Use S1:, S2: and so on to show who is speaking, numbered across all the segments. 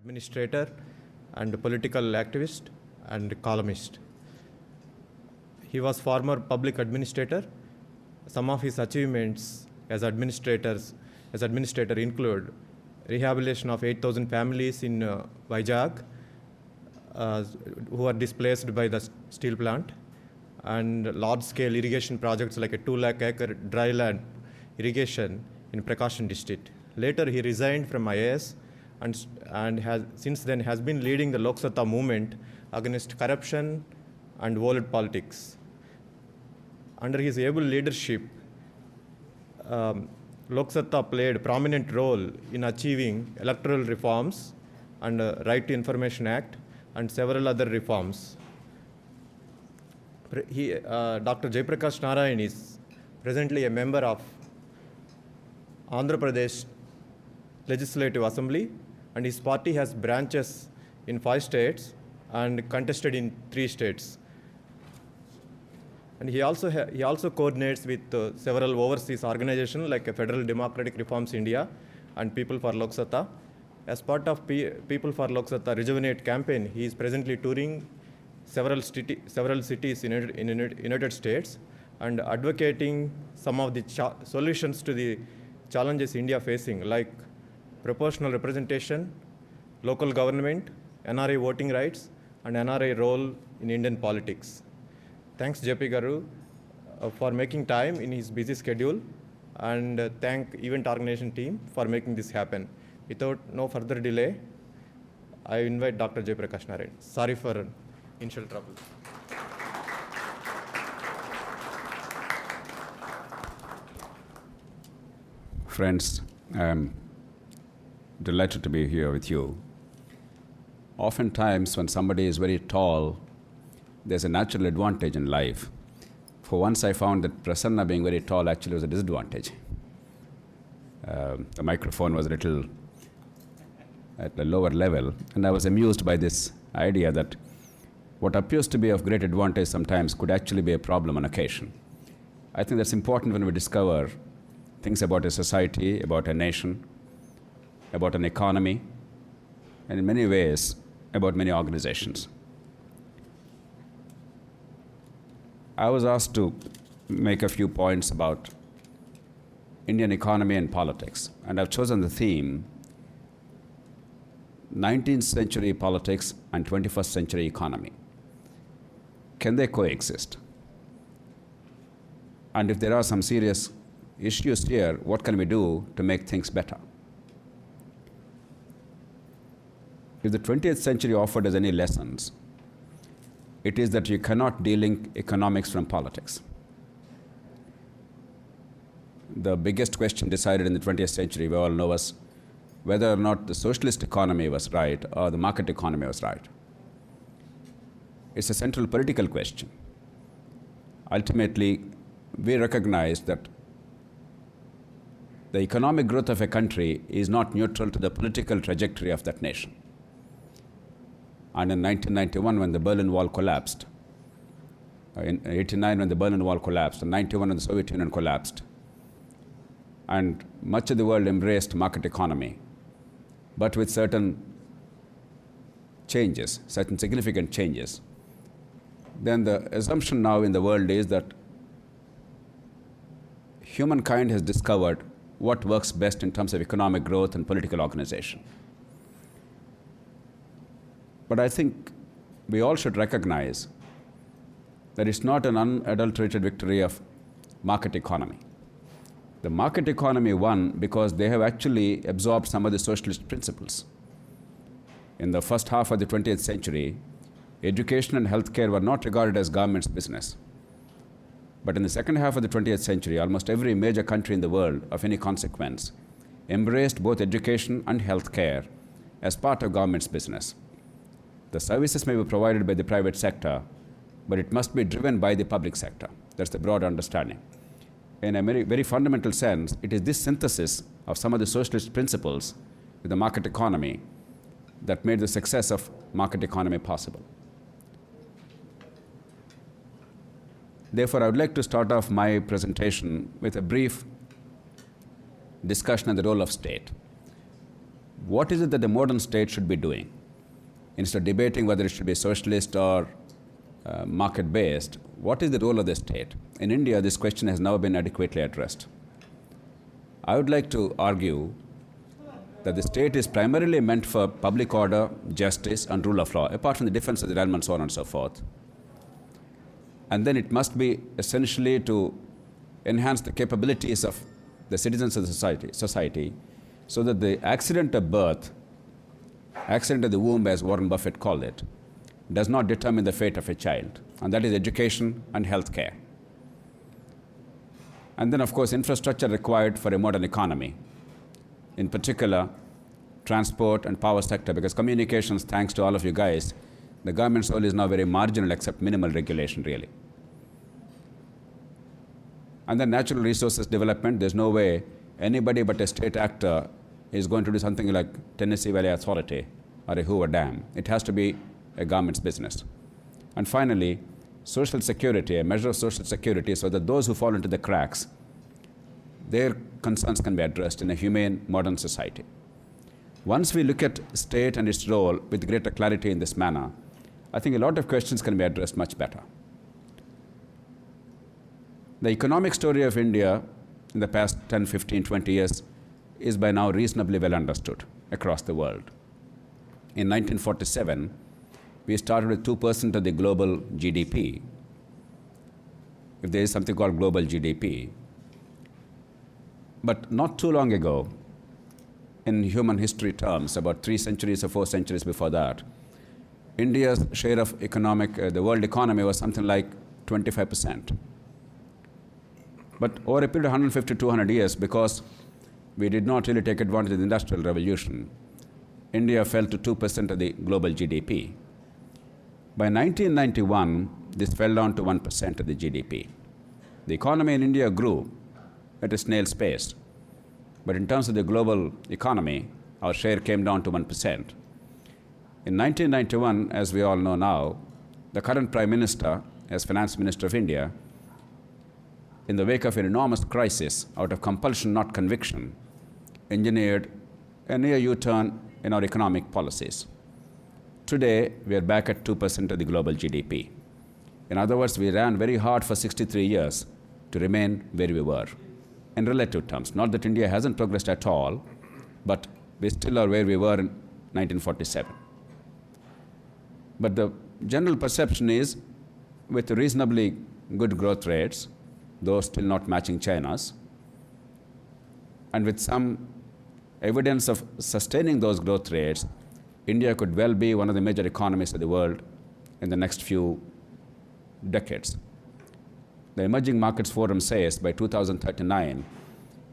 S1: administrator and political activist and columnist. He was former public administrator. Some of his achievements as administrator include rehabilitation of 8,000 families in Vizag who are displaced by the steel plant, and large-scale irrigation projects like a 2 lakh acre dry land irrigation in Prakasam district. Later, he resigned from IAS and has since then has been leading the Lok Satta movement against corruption and world politics. Under his able leadership, Lok Satta played a prominent role in achieving electoral reforms and Right to Information Act and several other reforms. Dr. Jayaprakash Narayan is presently a member of Andhra Pradesh Legislative Assembly, and his party has branches in 5 states and contested in 3 states. And he also coordinates with several overseas organizations like Federal Democratic Reforms India and People for Lok Satta. As part of People for Lok Satta Rejuvenate campaign, he is presently touring several cities in United States and advocating some of the solutions to the challenges India facing, like proportional representation, local government, NRA voting rights, and NRA role in Indian politics. Thanks, JP Garu, for making time in his busy schedule, and thank event organization team for making this happen. Without no further delay, I invite Dr. Jayaprakash Narayan. Sorry for initial trouble.
S2: Friends, I'm delighted to be here with you. Oftentimes, when somebody is very tall, there's a natural advantage in life. For once, I found that Prasanna being very tall actually was a disadvantage. The microphone was a little at a lower level, and I was amused by this idea that what appears to be of great advantage sometimes could actually be a problem on occasion. I think that's important when we discover things about a society, about a nation, about an economy, and in many ways, about many organizations. I was asked to make a few points about Indian economy and politics, and I've chosen the theme 19th century politics and 21st century economy. Can they coexist? And if there are some serious issues here, what can we do to make things better? If the 20th century offered us any lessons, it is that you cannot delink economics from politics. The biggest question decided in the 20th century, we all know, was whether or not the socialist economy was right or the market economy was right. It's a central political question. Ultimately, we recognize that the economic growth of a country is not neutral to the political trajectory of that nation. And in 1991, when the Berlin Wall collapsed, in 89 when the Berlin Wall collapsed, in 91 when the Soviet Union collapsed, and much of the world embraced market economy, but with certain changes, certain significant changes, then the assumption now in the world is that humankind has discovered what works best in terms of economic growth and political organization. But I think we all should recognize that it's not an unadulterated victory of market economy. The market economy won because they have actually absorbed some of the socialist principles. In the first half of the 20th century, education and healthcare were not regarded as government's business. But in the second half of the 20th century, almost every major country in the world of any consequence embraced both education and healthcare as part of government's business. The services may be provided by the private sector, but it must be driven by the public sector. That's the broad understanding. In a very, very fundamental sense, it is this synthesis of some of the socialist principles with the market economy that made the success of market economy possible. Therefore, I would like to start off my presentation with a brief discussion on the role of state. what is it that the modern state should be doing? Instead of debating whether it should be socialist or market-based, what is the role of the state? In India, this question has never been adequately addressed. I would like to argue that the state is primarily meant for public order, justice, and rule of law, apart from the defense of the realm and so on and so forth. And then it must be essentially to enhance the capabilities of the citizens of the society so that the accident of birth, accident of the womb, as Warren Buffett called it, does not determine the fate of a child, and that is education and health care. And then, of course, infrastructure required for a modern economy, in particular, transport and power sector, because communications, thanks to all of you guys, the government's role is now very marginal except minimal regulation, really. And then natural resources development, there's no way anybody but a state actor is going to do something like Tennessee Valley Authority or a Hoover Dam. It has to be a government's business. And finally, social security, a measure of social security so that those who fall into the cracks, their concerns can be addressed in a humane, modern society. Once we look at state and its role with greater clarity in this manner, I think a lot of questions can be addressed much better. The economic story of India in the past 10, 15, 20 years is by now reasonably well understood across the world. In 1947, we started with 2% of the global GDP, if there is something called global GDP. But not too long ago, in human history terms, about 3 centuries or 4 centuries before that, India's share of the world economy was something like 25%. But over a period of 150 to 200 years, because we did not really take advantage of the Industrial Revolution, India fell to 2% of the global GDP. By 1991, this fell down to 1% of the GDP. The economy in India grew at a snail's pace, but in terms of the global economy, our share came down to 1%. In 1991, as we all know now, the current Prime Minister, as Finance Minister of India, in the wake of an enormous crisis, out of compulsion, not conviction, engineered a near U-turn in our economic policies. Today, we are back at 2% of the global GDP. In other words, we ran very hard for 63 years to remain where we were, in relative terms. Not that India hasn't progressed at all, but we still are where we were in 1947. But the general perception is, with reasonably good growth rates, though still not matching China's, and with some evidence of sustaining those growth rates, India could well be one of the major economies of the world in the next few decades. The Emerging Markets Forum says by 2039,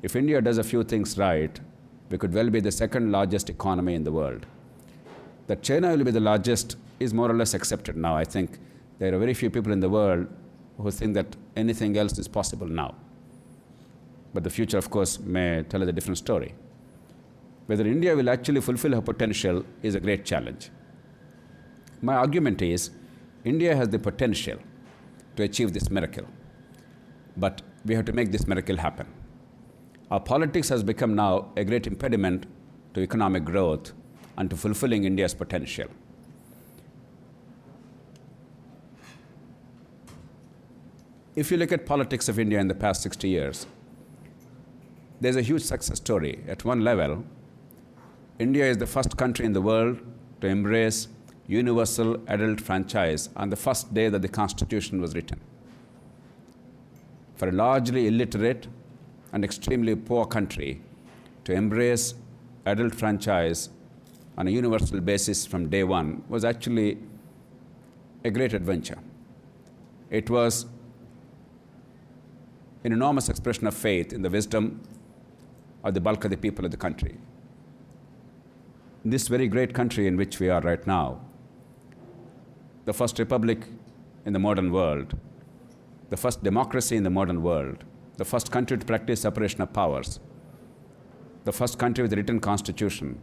S2: if India does a few things right, we could well be the second largest economy in the world. That China will be the largest is more or less accepted now. I think there are very few people in the world who think that anything else is possible now. But the future, of course, may tell us a different story. Whether India will actually fulfill her potential is a great challenge. My argument is, India has the potential to achieve this miracle, but we have to make this miracle happen. Our politics has become now a great impediment to economic growth and to fulfilling India's potential. If you look at politics of India in the past 60 years, there's a huge success story. At one level, India is the first country in the world to embrace universal adult franchise on the first day that the Constitution was written. For a largely illiterate and extremely poor country to embrace adult franchise on a universal basis from day one was actually a great adventure. It was an enormous expression of faith in the wisdom of the bulk of the people of the country. In this very great country in which we are right now, the first republic in the modern world, the first democracy in the modern world, the first country to practice separation of powers, the first country with a written constitution,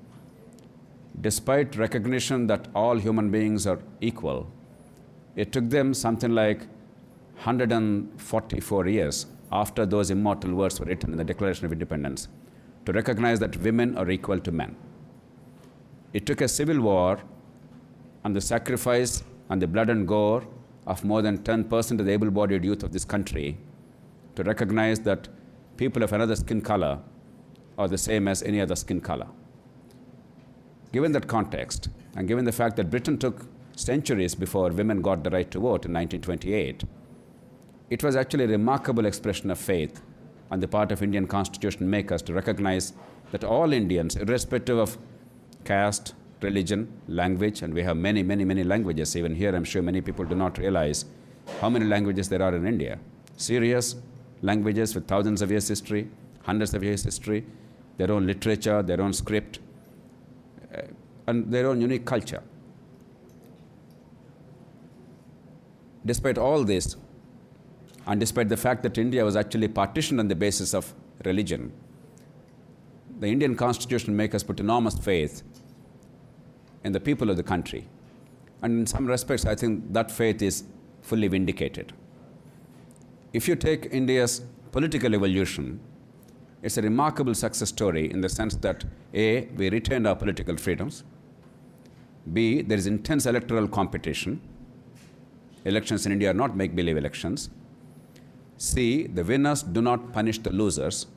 S2: despite recognition that all human beings are equal, it took them something like 144 years after those immortal words were written in the Declaration of Independence to recognize that women are equal to men. It took a civil war and the sacrifice and the blood and gore of more than 10% of the able-bodied youth of this country to recognize that people of another skin color are the same as any other skin color. Given that context, and given the fact that Britain took centuries before women got the right to vote in 1928, it was actually a remarkable expression of faith on the part of Indian constitution makers to recognize that all Indians, irrespective of caste, religion, language, and we have many, many, many languages. Even here, I'm sure many people do not realize how many languages there are in India. Serious languages with thousands of years history, hundreds of years history, their own literature, their own script, and their own unique culture. Despite all this, and despite the fact that India was actually partitioned on the basis of religion, the Indian constitution makers put enormous faith in the people of the country. And in some respects, I think that faith is fully vindicated. If you take India's political evolution, it's a remarkable success story in the sense that A, we retained our political freedoms. B, there is intense electoral competition. Elections in India are not make-believe elections. C, the winners do not punish the losers.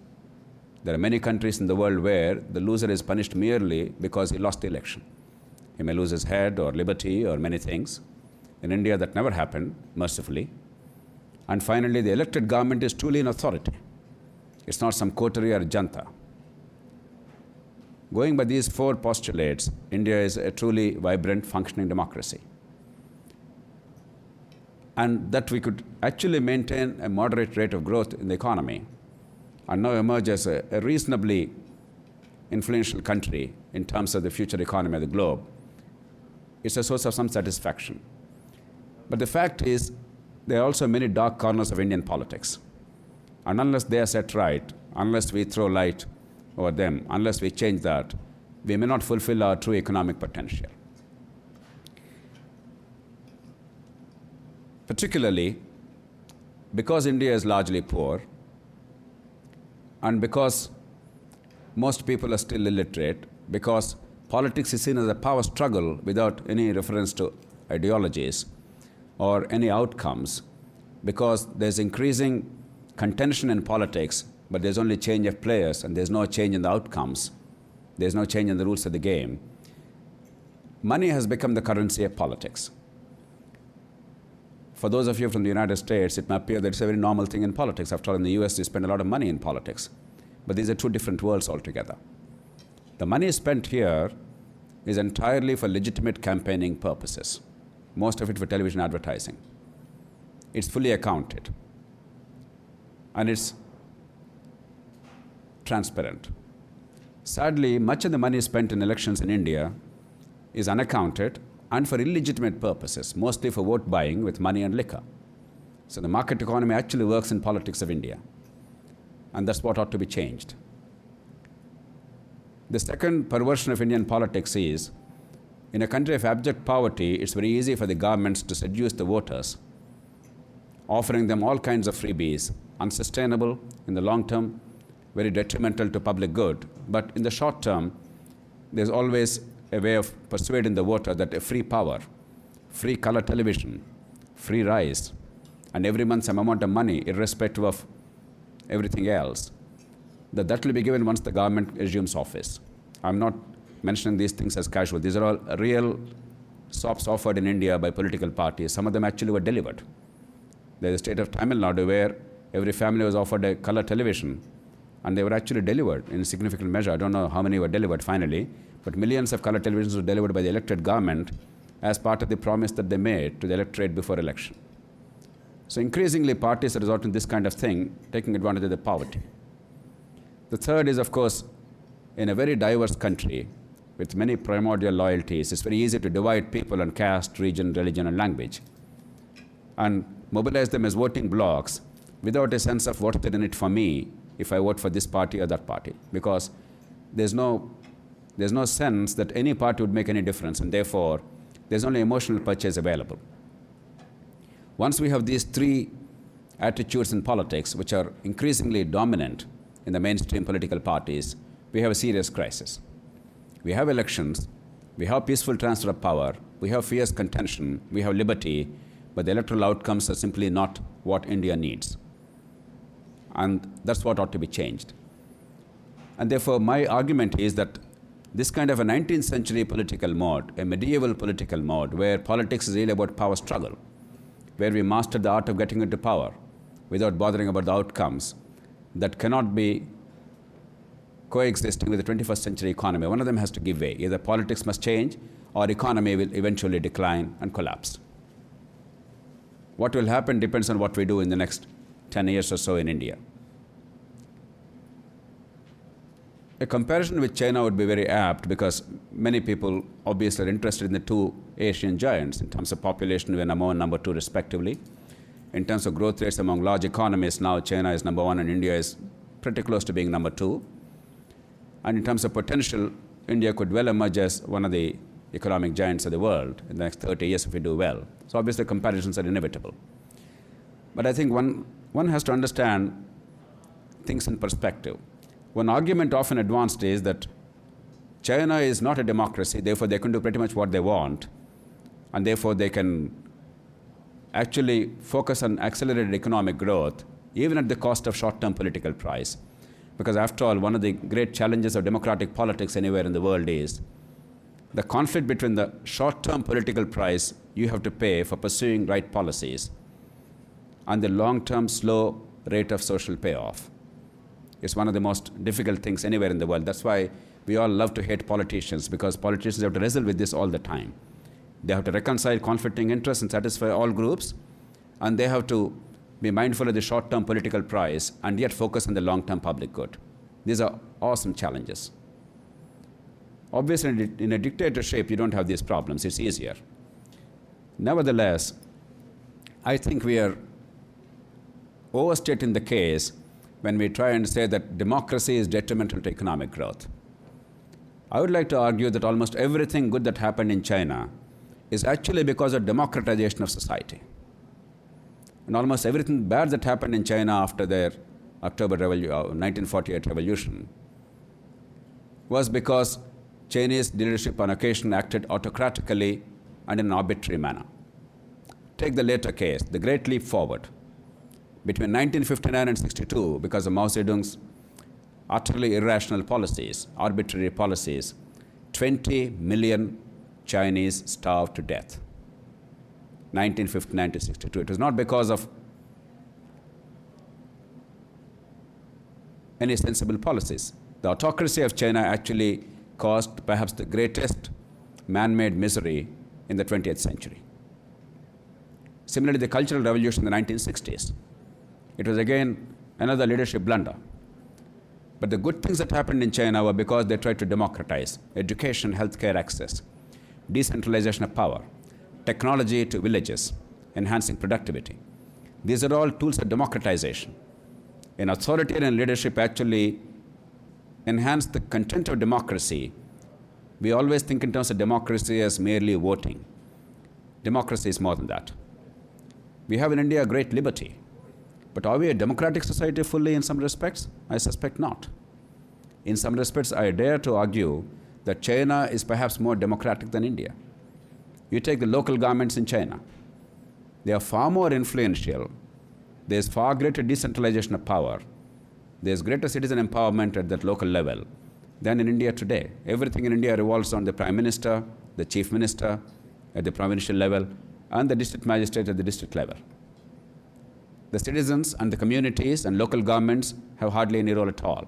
S2: There are many countries in the world where the loser is punished merely because he lost the election. He may lose his head or liberty or many things. In India, that never happened, mercifully. And finally, the elected government is truly an authority. It's not some coterie or janta. Going by these four postulates, India is a truly vibrant, functioning democracy. And that we could actually maintain a moderate rate of growth in the economy and now emerge as a reasonably influential country in terms of the future economy of the globe, it's a source of some satisfaction. But the fact is, there are also many dark corners of Indian politics. And unless they are set right, unless we throw light over them, unless we change that, we may not fulfill our true economic potential. Particularly because India is largely poor and because most people are still illiterate, because politics is seen as a power struggle without any reference to ideologies or any outcomes, because there's increasing contention in politics, but there's only change of players and there's no change in the outcomes. There's no change in the rules of the game. Money has become the currency of politics. For those of you from the United States, it may appear that it's a very normal thing in politics. After all, in the US, they spend a lot of money in politics. But these are two different worlds altogether. The money spent here is entirely for legitimate campaigning purposes, most of it for television advertising. It's fully accounted. And it's transparent. Sadly, much of the money spent in elections in India is unaccounted and for illegitimate purposes, mostly for vote buying with money and liquor. So the market economy actually works in politics of India. And that's what ought to be changed. The second perversion of Indian politics is, in a country of abject poverty, it's very easy for the governments to seduce the voters, offering them all kinds of freebies, unsustainable in the long term, very detrimental to public good. But in the short term, there's always a way of persuading the voter that a free power, free color television, free rice, and every month some amount of money, irrespective of everything else, that will be given once the government assumes office. I'm not mentioning these things as casual. These are all real sops offered in India by political parties. Some of them actually were delivered. There's a state of Tamil Nadu where every family was offered a color television, and they were actually delivered in a significant measure. I don't know how many were delivered finally, but millions of color televisions were delivered by the elected government as part of the promise that they made to the electorate before election. So increasingly, parties are resorting to this kind of thing, taking advantage of the poverty. The third is, of course, in a very diverse country with many primordial loyalties, it's very easy to divide people on caste, region, religion, and language, and mobilize them as voting blocks without a sense of what's in it for me if I vote for this party or that party, because there's no sense that any party would make any difference, and therefore there's only emotional purchase available. Once we have these three attitudes in politics, which are increasingly dominant in the mainstream political parties, we have a serious crisis. We have elections, We have peaceful transfer of power, we have fierce contention, we have liberty, but the electoral outcomes are simply not what India needs. And that's what ought to be changed. And therefore, my argument is that this kind of a 19th century political mode, a medieval political mode, where politics is really about power struggle, where we master the art of getting into power without bothering about the outcomes, that cannot be coexisting with the 21st century economy. One of them has to give way. Either politics must change or economy will eventually decline and collapse. What will happen depends on what we do in the next 10 years or so in India. A comparison with China would be very apt because many people obviously are interested in the two Asian giants. In terms of population, we are number one, number two respectively. In terms of growth rates among large economies, now China is number one and India is pretty close to being number two. And in terms of potential, India could well emerge as one of the economic giants of the world in the next 30 years if we do well. So obviously comparisons are inevitable. But I think one has to understand things in perspective. One argument often advanced is that China is not a democracy, therefore they can do pretty much what they want, and therefore they can actually focus on accelerated economic growth even at the cost of short-term political price. Because after all, one of the great challenges of democratic politics anywhere in the world is the conflict between the short-term political price you have to pay for pursuing right policies and the long-term slow rate of social payoff. It's one of the most difficult things anywhere in the world. That's why we all love to hate politicians, because politicians have to wrestle with this all the time. They have to reconcile conflicting interests and satisfy all groups, and they have to be mindful of the short-term political price and yet focus on the long-term public good. These are awesome challenges. Obviously, in a dictatorship, you don't have these problems. It's easier. Nevertheless, I think we are overstating the case when we try and say that democracy is detrimental to economic growth. I would like to argue that almost everything good that happened in China is actually because of democratization of society. And almost everything bad that happened in China after their 1948 revolution was because Chinese leadership on occasion acted autocratically and in an arbitrary manner. Take the later case, the Great Leap Forward. Between 1959 and 62, because of Mao Zedong's utterly irrational policies, arbitrary policies, 20 million Chinese starved to death. 1959 to 62. It was not because of any sensible policies. The autocracy of China actually caused perhaps the greatest man-made misery in the 20th century. Similarly, the Cultural Revolution in the 1960s. It was again another leadership blunder. But the good things that happened in China were because they tried to democratize education, healthcare access, decentralization of power, technology to villages, enhancing productivity. These are all tools of democratization. An authoritarian leadership actually enhanced the content of democracy. We always think in terms of democracy as merely voting. Democracy is more than that. We have in India great liberty. But are we a democratic society fully in some respects? I suspect not. In some respects, I dare to argue that China is perhaps more democratic than India. You take the local governments in China. They are far more influential. There's far greater decentralization of power. There's greater citizen empowerment at that local level than in India today. Everything in India revolves on the Prime Minister, the Chief Minister at the provincial level, and the district magistrate at the district level. The citizens and the communities and local governments have hardly any role at all.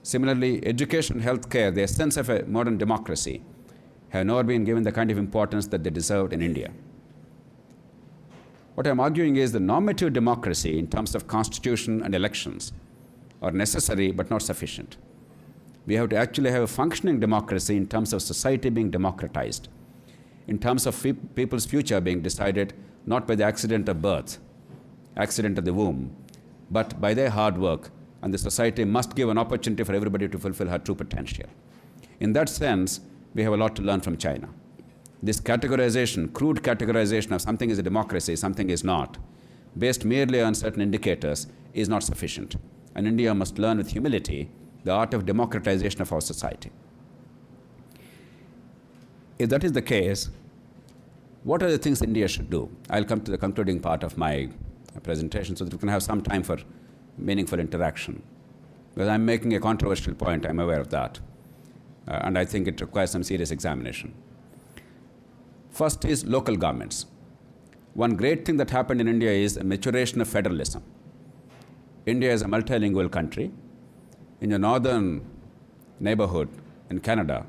S2: Similarly, education, healthcare, the essence of a modern democracy, have never been given the kind of importance that they deserved in India. What I'm arguing is the normative democracy in terms of constitution and elections are necessary but not sufficient. We have to actually have a functioning democracy in terms of society being democratized, in terms of people's future being decided not by the accident of birth, accident of the womb, but by their hard work, and the society must give an opportunity for everybody to fulfill her true potential. In that sense, we have a lot to learn from China. This categorization, crude categorization of something is a democracy, something is not, based merely on certain indicators, is not sufficient. And India must learn with humility the art of democratization of our society. if that is the case, what are the things India should do? I'll come to the concluding part of my presentation so that we can have some time for meaningful interaction. Because I'm making a controversial point, I'm aware of that. And I think it requires some serious examination. First is local governments. One great thing that happened in India is a maturation of federalism. India is a multilingual country. In your northern neighborhood in Canada,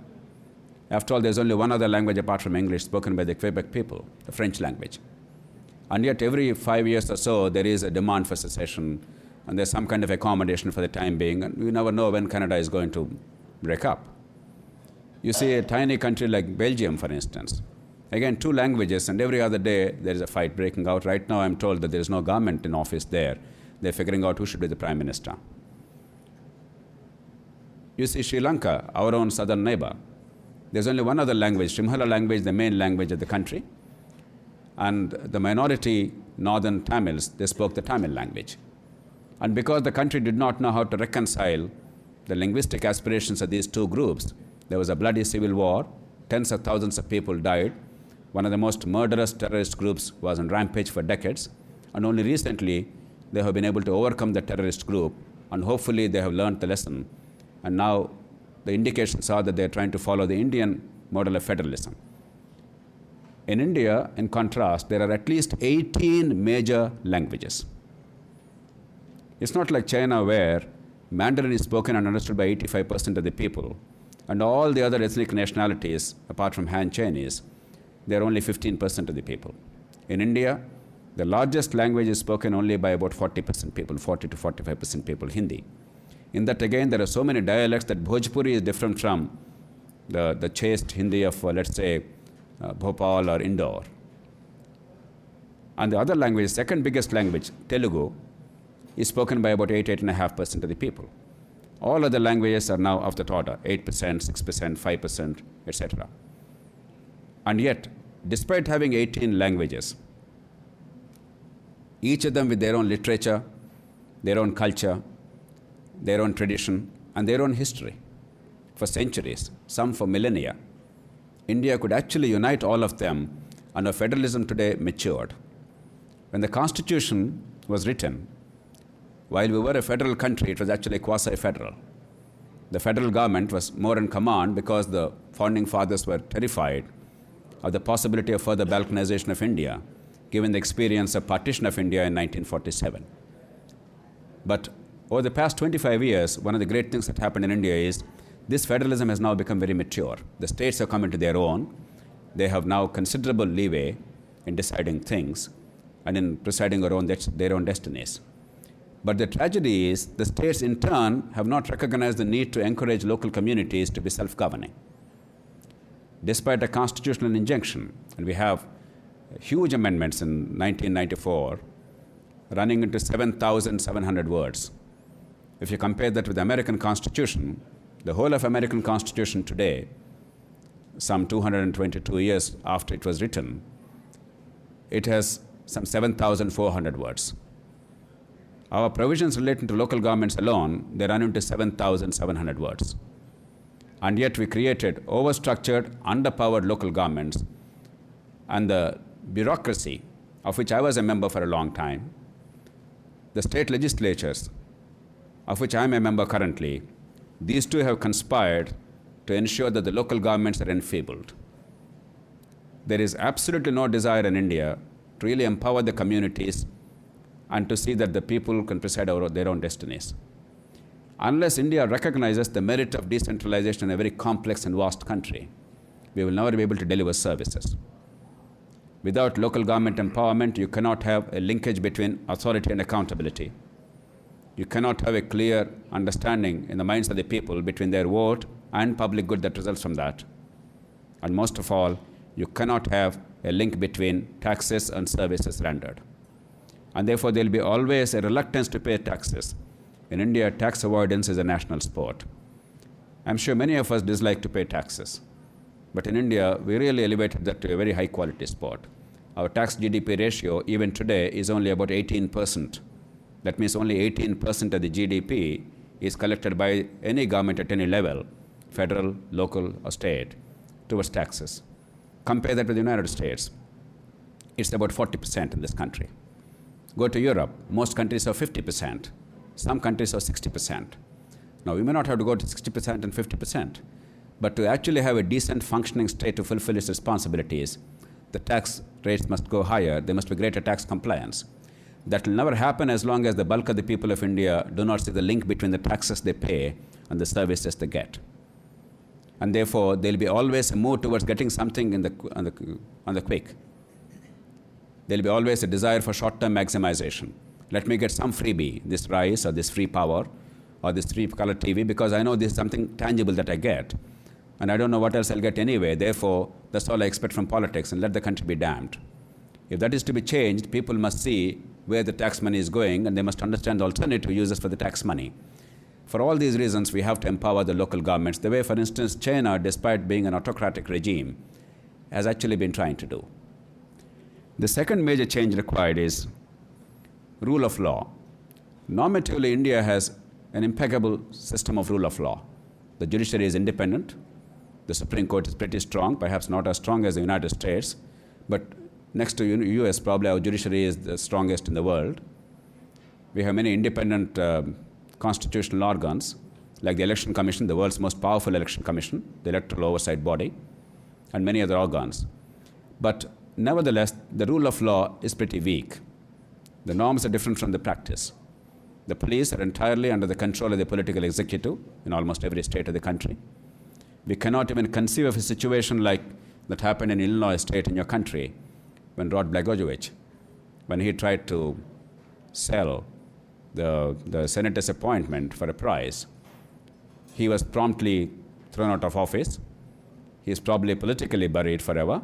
S2: after all, there's only one other language apart from English spoken by the Quebec people, the French language. And yet every 5 years or so, there is a demand for secession, and there's some kind of accommodation for the time being, and you never know when Canada is going to break up. You see a tiny country like Belgium, for instance. Again, 2 languages, and every other day there is a fight breaking out. Right now I'm told that there is no government in office there. They're figuring out who should be the prime minister. You see Sri Lanka, our own southern neighbor. There's only one other language, Shimhala language, the main language of the country. And the minority northern Tamils, they spoke the Tamil language. And because the country did not know how to reconcile the linguistic aspirations of these 2 groups, there was a bloody civil war, tens of thousands of people died. One of the most murderous terrorist groups was on rampage for decades, and only recently they have been able to overcome the terrorist group, and hopefully they have learned the lesson. And now the indications are that they are trying to follow the Indian model of federalism. In India, in contrast, there are at least 18 major languages. It's not like China where Mandarin is spoken and understood by 85% of the people, and all the other ethnic nationalities, apart from Han Chinese, they are only 15% of the people. In India, the largest language is spoken only by about 40% people, 40 to 45% people, Hindi. In that again, there are so many dialects that Bhojpuri is different from the chaste Hindi of, let's say, Bhopal or Indore. And the other language, second biggest language, Telugu, is spoken by about 8.5% of the people. All other languages are now of that order, 8%, 6%, 5%, etc. And yet, despite having 18 languages, each of them with their own literature, their own culture, their own tradition, and their own history, for centuries, some for millennia, India could actually unite all of them, and our federalism today matured. When the Constitution was written, while we were a federal country, it was actually quasi-federal. The federal government was more in command because the founding fathers were terrified of the possibility of further balkanization of India, given the experience of partition of India in 1947. But over the past 25 years, one of the great things that happened in India is this federalism has now become very mature. The states have come into their own. They have now considerable leeway in deciding things and in presiding their own destinies. But the tragedy is the states in turn have not recognized the need to encourage local communities to be self-governing. Despite a constitutional injunction, and we have huge amendments in 1994 running into 7,700 words. If you compare that with the American Constitution, the whole of American Constitution today, some 222 years after it was written, it has some 7,400 words. Our provisions relating to local governments alone, they run into 7,700 words. And yet we created overstructured, underpowered local governments, and the bureaucracy, of which I was a member for a long time, the state legislatures, of which I am a member currently, these two have conspired to ensure that the local governments are enfeebled. There is absolutely no desire in India to really empower the communities and to see that the people can preside over their own destinies. Unless India recognizes the merit of decentralization in a very complex and vast country, we will never be able to deliver services. Without local government empowerment, you cannot have a linkage between authority and accountability. You cannot have a clear understanding in the minds of the people between their vote and public good that results from that. And most of all, you cannot have a link between taxes and services rendered. And therefore, there will be always a reluctance to pay taxes. In India, tax avoidance is a national sport. I'm sure many of us dislike to pay taxes. But in India, we really elevated that to a very high quality sport. Our tax GDP ratio, even today, is only about 18%. That means only 18% of the GDP is collected by any government at any level, federal, local, or state, towards taxes. Compare that with the United States. It's about 40% in this country. Go to Europe. Most countries are 50%. Some countries are 60%. Now, we may not have to go to 60% and 50%, but to actually have a decent functioning state to fulfill its responsibilities, the tax rates must go higher. There must be greater tax compliance. That will never happen as long as the bulk of the people of India do not see the link between the taxes they pay and the services they get. And therefore, there will be always a move towards getting something on the quick. There will be always a desire for short-term maximization. Let me get some freebie, this rice or this free power or this free color TV, because I know this is something tangible that I get. And I don't know what else I'll get anyway. Therefore, that's all I expect from politics, and let the country be damned. If that is to be changed, people must see where the tax money is going, and they must understand the alternative uses for the tax money. For all these reasons, we have to empower the local governments, the way, for instance, China, despite being an autocratic regime, has actually been trying to do. The second major change required is rule of law. Normatively, India has an impeccable system of rule of law. The judiciary is independent. The Supreme Court is pretty strong, perhaps not as strong as the United States, but next to US, probably our judiciary is the strongest in the world. We have many independent constitutional organs, like the Election Commission, the world's most powerful election commission, the electoral oversight body, and many other organs. But nevertheless, the rule of law is pretty weak. The norms are different from the practice. The police are entirely under the control of the political executive in almost every state of the country. We cannot even conceive of a situation like that happened in Illinois state in your country, when Rod Blagojevich, when he tried to sell the senator's appointment for a prize, he was promptly thrown out of office. He is probably politically buried forever,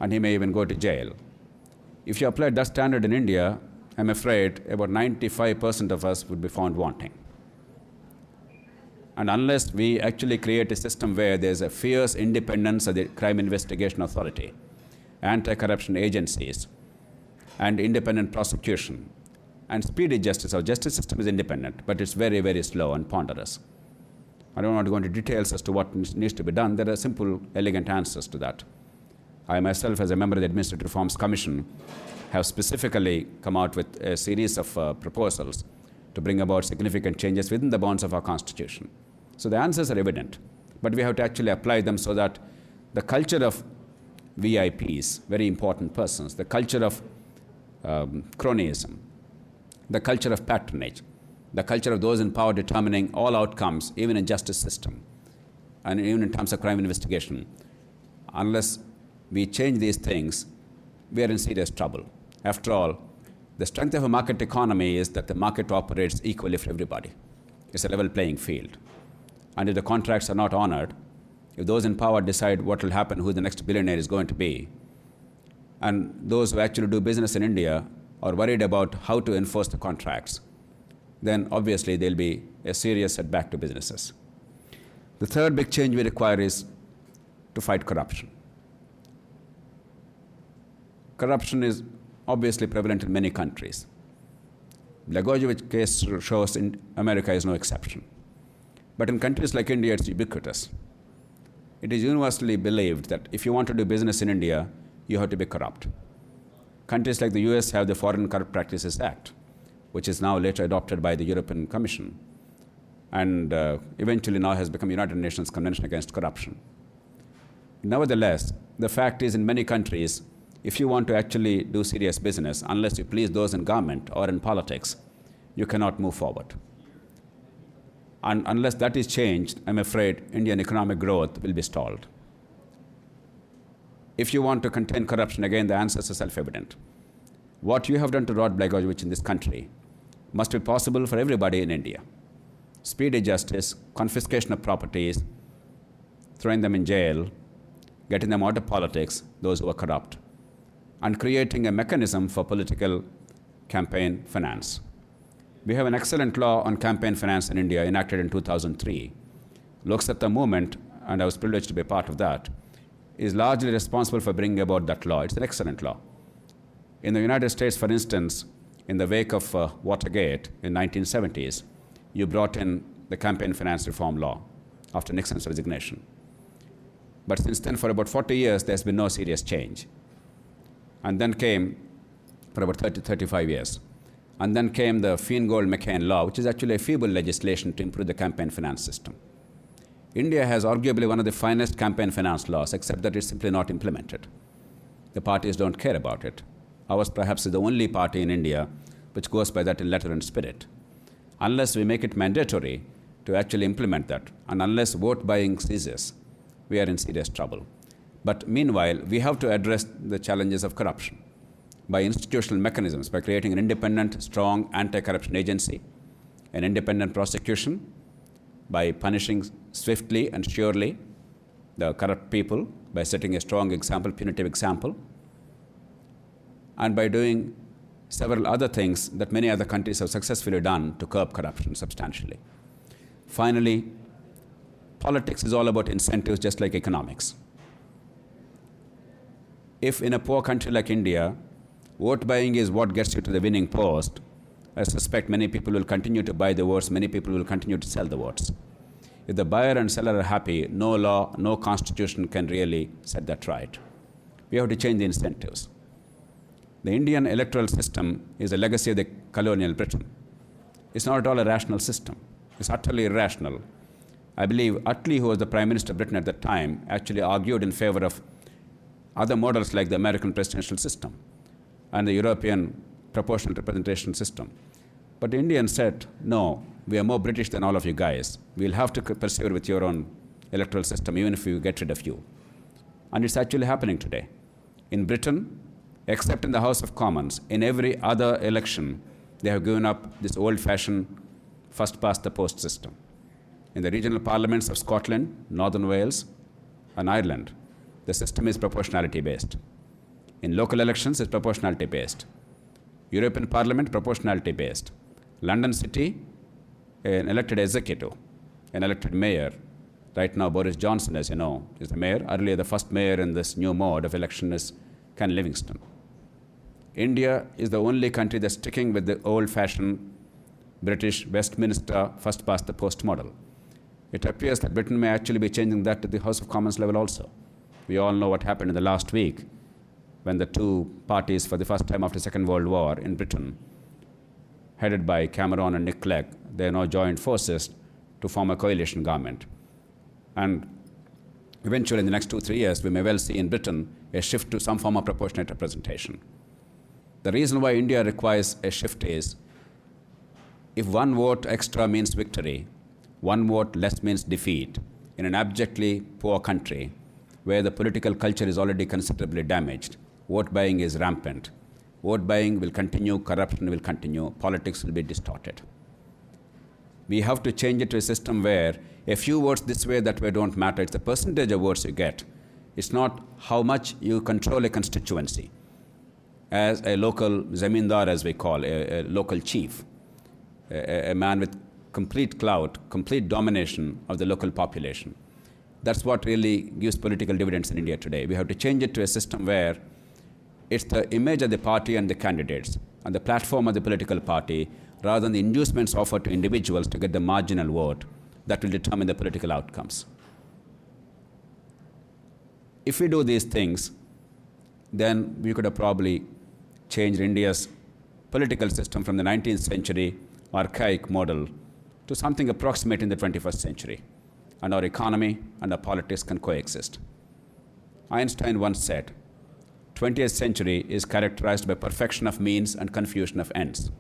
S2: and he may even go to jail. If you applied that standard in India, I'm afraid about 95% of us would be found wanting. And unless we actually create a system where there's a fierce independence of the crime investigation authority, anti-corruption agencies, and independent prosecution, and speedy justice. Our justice system is independent, but it's very, very slow and ponderous. I don't want to go into details as to what needs to be done. There are simple, elegant answers to that. I myself, as a member of the Administrative Reforms Commission, have specifically come out with a series of proposals to bring about significant changes within the bounds of our Constitution. So the answers are evident, but we have to actually apply them so that the culture of VIPs, very important persons, the culture of cronyism, the culture of patronage, the culture of those in power determining all outcomes, even in justice system, and even in terms of crime investigation, unless we change these things, we are in serious trouble. After all, the strength of a market economy is that the market operates equally for everybody. It's a level playing field. And if the contracts are not honored, if those in power decide what will happen, who the next billionaire is going to be, and those who actually do business in India are worried about how to enforce the contracts, then obviously there will be a serious setback to businesses. The third big change we require is to fight corruption. Corruption is obviously prevalent in many countries. Blagojevich case shows in America is no exception. But in countries like India, it's ubiquitous. It is universally believed that if you want to do business in India, you have to be corrupt. Countries like the US have the Foreign Corrupt Practices Act, which is now later adopted by the European Commission, and eventually now has become United Nations Convention Against Corruption. Nevertheless, the fact is in many countries, if you want to actually do serious business, unless you please those in government or in politics, you cannot move forward. And unless that is changed, I'm afraid Indian economic growth will be stalled. If you want to contain corruption, again, the answers are self-evident. What you have done to Rod Blagojevich in this country must be possible for everybody in India. Speedy justice, confiscation of properties, throwing them in jail, getting them out of politics, those who are corrupt, and creating a mechanism for political campaign finance. We have an excellent law on campaign finance in India enacted in 2003. Lok Satta movement, and I was privileged to be a part of that, is largely responsible for bringing about that law. It's an excellent law. In the United States, for instance, in the wake of Watergate in 1970s, you brought in the campaign finance reform law after Nixon's resignation. But since then, for about 40 years, there's been no serious change. And then came, for about 35 years, and then came the Feingold-McCain law, which is actually a feeble legislation to improve the campaign finance system. India has arguably one of the finest campaign finance laws, except that it's simply not implemented. The parties don't care about it. Ours perhaps is the only party in India which goes by that in letter and spirit. Unless we make it mandatory to actually implement that, and unless vote buying ceases, we are in serious trouble. But meanwhile, we have to address the challenges of corruption by institutional mechanisms, by creating an independent, strong anti-corruption agency, an independent prosecution, by punishing swiftly and surely the corrupt people, by setting a strong example, punitive example, and by doing several other things that many other countries have successfully done to curb corruption substantially. Finally, politics is all about incentives, just like economics. If in a poor country like India, vote buying is what gets you to the winning post, I suspect many people will continue to buy the votes, many people will continue to sell the votes. If the buyer and seller are happy, no law, no constitution can really set that right. We have to change the incentives. The Indian electoral system is a legacy of the colonial Britain. It's not at all a rational system. It's utterly irrational. I believe Attlee, who was the Prime Minister of Britain at that time, actually argued in favor of other models like the American presidential system and the European proportional representation system. But the Indians said, no, we are more British than all of you guys. We'll have to pursue with your own electoral system, even if we get rid of you. And it's actually happening today. In Britain, except in the House of Commons, in every other election, they have given up this old-fashioned first-past-the-post system. In the regional parliaments of Scotland, Northern Wales, and Ireland, the system is proportionality-based. In local elections, it's proportionality-based. European Parliament, proportionality-based. London City, an elected executive, an elected mayor. Right now, Boris Johnson, as you know, is the mayor. Earlier, the first mayor in this new mode of election is Ken Livingstone. India is the only country that's sticking with the old-fashioned British Westminster first-past-the-post model. It appears that Britain may actually be changing that to the House of Commons level also. We all know what happened in the last week when the two parties, for the first time after the Second World War in Britain, headed by Cameron and Nick Clegg, they now joined forces to form a coalition government. And eventually, in the next 2-3 years, we may well see in Britain a shift to some form of proportionate representation. The reason why India requires a shift is, if one vote extra means victory, one vote less means defeat, in an abjectly poor country where the political culture is already considerably damaged, vote buying is rampant. Vote buying will continue, corruption will continue, politics will be distorted. We have to change it to a system where a few votes this way, that way don't matter. It's the percentage of votes you get. It's not how much you control a constituency. As a local zamindar, as we call, a local chief, a man with complete clout, complete domination of the local population. That's what really gives political dividends in India today. We have to change it to a system where it's the image of the party and the candidates and the platform of the political party, rather than the inducements offered to individuals to get the marginal vote, that will determine the political outcomes. If we do these things, then we could have probably changed India's political system from the 19th century archaic model to something approximating the 21st century, and our economy and our politics can coexist. Einstein once said, 20th century is characterized by perfection of means and confusion of ends.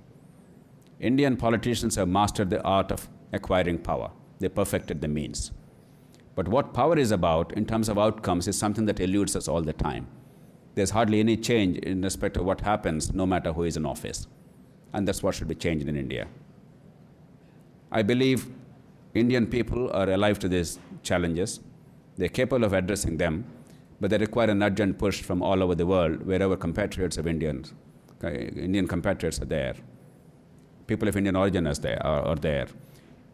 S2: Indian politicians have mastered the art of acquiring power. They perfected the means. But what power is about in terms of outcomes is something that eludes us all the time. There's hardly any change in respect of what happens, no matter who is in office. And that's what should be changed in India. I believe Indian people are alive to these challenges. They're capable of addressing them, but they require an urgent push from all over the world, wherever compatriots of Indian compatriots are there. People of Indian origin are there.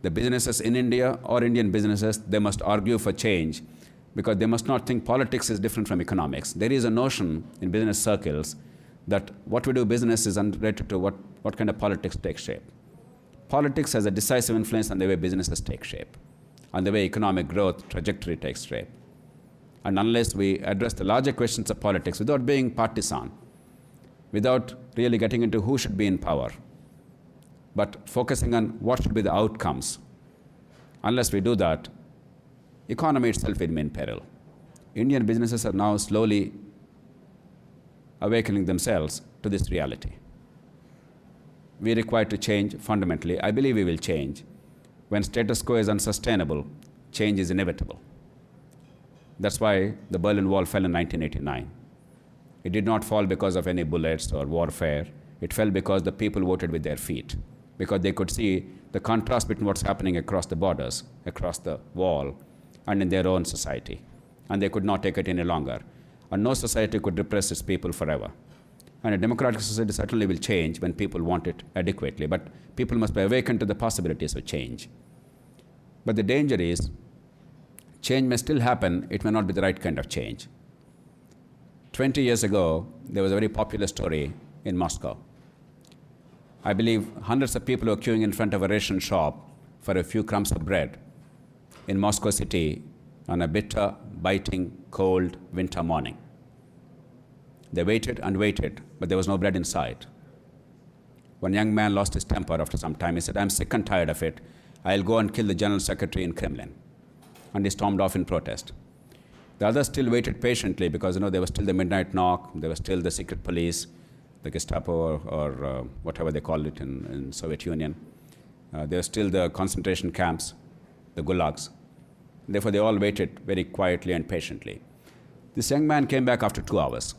S2: The businesses in India or Indian businesses, they must argue for change, because they must not think politics is different from economics. There is a notion in business circles that what we do business is unrelated to what kind of politics takes shape. Politics has a decisive influence on the way businesses take shape, on the way economic growth trajectory takes shape. And unless we address the larger questions of politics without being partisan, without really getting into who should be in power, but focusing on what should be the outcomes, unless we do that, economy itself will be in peril. Indian businesses are now slowly awakening themselves to this reality. We require to change fundamentally. I believe we will change. When status quo is unsustainable, change is inevitable. That's why the Berlin Wall fell in 1989. It did not fall because of any bullets or warfare. It fell because the people voted with their feet, because they could see the contrast between what's happening across the borders, across the wall, and in their own society. And they could not take it any longer. And no society could repress its people forever. And a democratic society certainly will change when people want it adequately, but people must be awakened to the possibilities of change. But the danger is, change may still happen, it may not be the right kind of change. 20 years ago, there was a very popular story in Moscow. I believe hundreds of people were queuing in front of a ration shop for a few crumbs of bread in Moscow city on a bitter, biting, cold winter morning. They waited and waited, but there was no bread in sight. One young man lost his temper after some time. He said, "I'm sick and tired of it. I'll go and kill the general secretary in Kremlin." And he stormed off in protest. The others still waited patiently because there was still the midnight knock, there was still the secret police, the Gestapo or whatever they called it in Soviet Union. There were still the concentration camps, the gulags. Therefore, they all waited very quietly and patiently. This young man came back after 2 hours.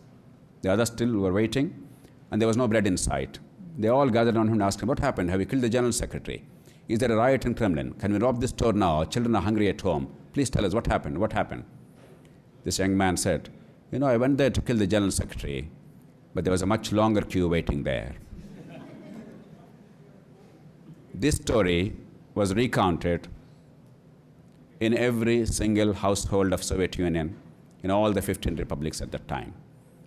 S2: The others still were waiting, and there was no bread in sight. They all gathered on him and asked him, "What happened? Have you killed the general secretary? Is there a riot in Kremlin? Can we rob this store now? Our children are hungry at home. Please tell us what happened. What happened?" This young man said, "I went there to kill the general secretary, but there was a much longer queue waiting there." This story was recounted in every single household of Soviet Union, in all the 15 republics at that time.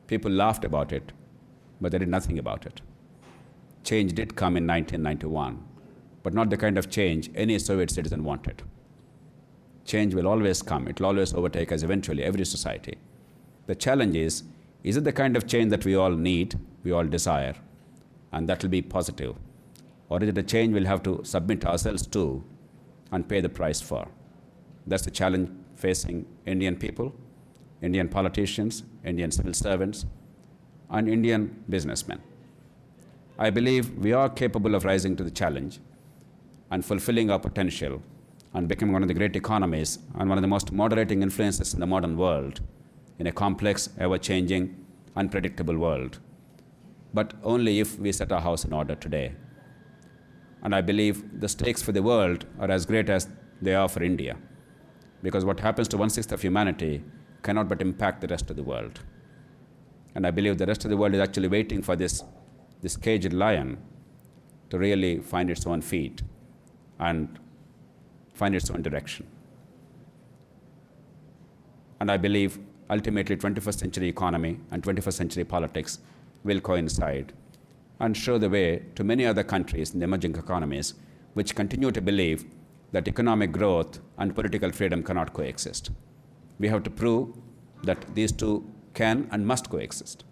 S2: People laughed about it, but they did nothing about it. Change did come in 1991, but not the kind of change any Soviet citizen wanted. Change will always come. It will always overtake us eventually, every society. The challenge is it the kind of change that we all need, we all desire, and that will be positive? Or is it a change we'll have to submit ourselves to and pay the price for? That's the challenge facing Indian people, Indian politicians, Indian civil servants, and Indian businessmen. I believe we are capable of rising to the challenge and fulfilling our potential and becoming one of the great economies and one of the most moderating influences in the modern world, in a complex, ever-changing, unpredictable world. But only if we set our house in order today. And I believe the stakes for the world are as great as they are for India, because what happens to 1/6 of humanity cannot but impact the rest of the world. And I believe the rest of the world is actually waiting for this caged lion to really find its own feet and find its own direction. And I believe ultimately 21st century economy and 21st century politics will coincide and show the way to many other countries in the emerging economies which continue to believe that economic growth and political freedom cannot coexist. We have to prove that these two can and must coexist.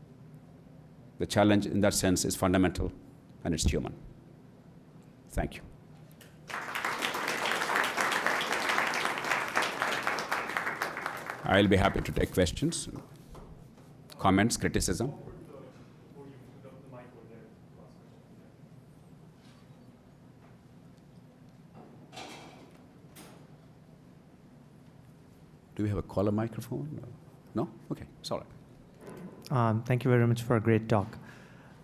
S2: The challenge in that sense is fundamental and it's human. Thank you. I'll be happy to take questions, comments, criticism. Do we have a caller microphone? No? Okay, it's all right.
S3: Thank you very much for a great talk.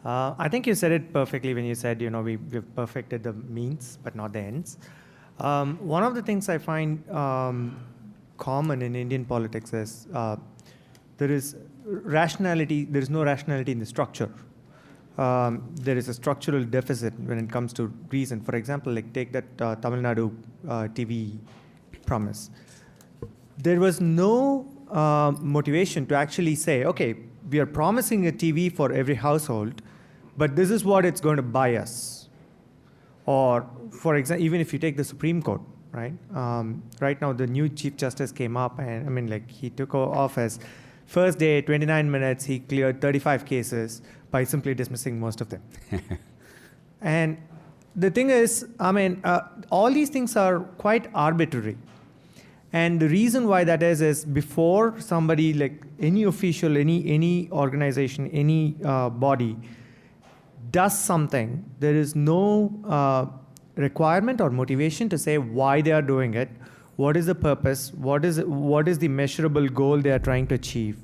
S3: I think you said it perfectly when you said, we've perfected the means, but not the ends. One of the things I find common in Indian politics is there is rationality. There is no rationality in the structure. There is a structural deficit when it comes to reason. For example, take that Tamil Nadu TV promise. There was no motivation to actually say, okay, we are promising a TV for every household, but this is what it's going to buy us. Or, for example, even if you take the Supreme Court, right? Right now, the new Chief Justice came up, and I mean, like, he took office. First day, 29 minutes, he cleared 35 cases by simply dismissing most of them. And the thing is, I mean, all these things are quite arbitrary. And the reason why that is before somebody, like any official, any organization, any body does something, there is no requirement or motivation to say why they are doing it, what is the purpose, what is the measurable goal they are trying to achieve,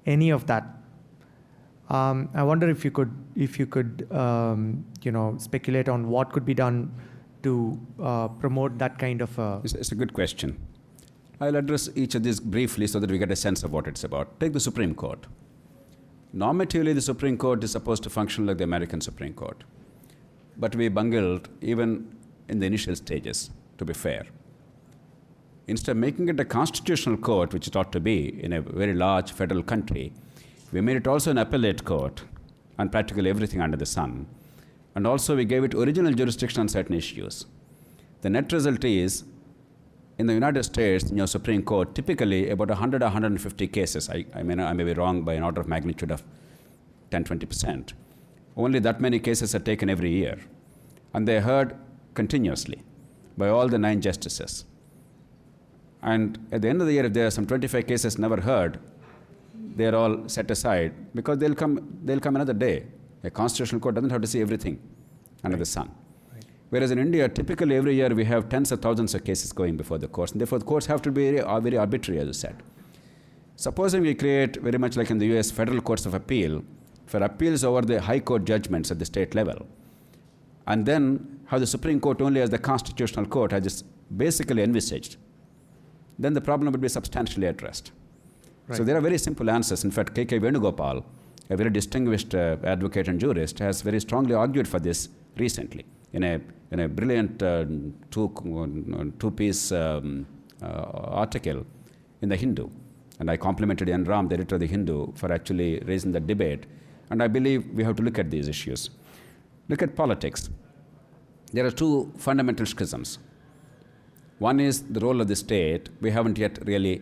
S3: any of that. I wonder if you could speculate on what could be done to promote that kind of.
S2: It's a good question. I'll address each of these briefly so that we get a sense of what it's about. Take the Supreme Court. Normatively, the Supreme Court is supposed to function like the American Supreme Court. But we bungled even in the initial stages, to be fair. Instead of making it a constitutional court, which it ought to be in a very large federal country, we made it also an appellate court on practically everything under the sun. And also we gave it original jurisdiction on certain issues. The net result is, in the United States, in your Supreme Court, typically about 100 or 150 cases, I may be wrong by an order of magnitude of 10-20%. Only that many cases are taken every year. And they are heard continuously by all the 9 justices. And at the end of the year, if there are some 25 cases never heard, they are all set aside because they'll come another day. A constitutional court doesn't have to see everything under the sun. Whereas in India, typically every year we have tens of thousands of cases going before the courts, and therefore the courts have to be very arbitrary, as you said. Supposing we create, very much like in the US, federal courts of appeal, for appeals over the high court judgments at the state level, and then have the Supreme Court only as the constitutional court, as it's basically envisaged, then the problem would be substantially addressed. Right. So there are very simple answers. In fact, K.K. Venugopal, a very distinguished advocate and jurist, has very strongly argued for this recently in a brilliant two-piece article in the Hindu. And I complimented N. Ram, the editor of the Hindu, for actually raising the debate. And I believe we have to look at these issues. Look at politics. There are 2 fundamental schisms. One is the role of the state. We haven't yet really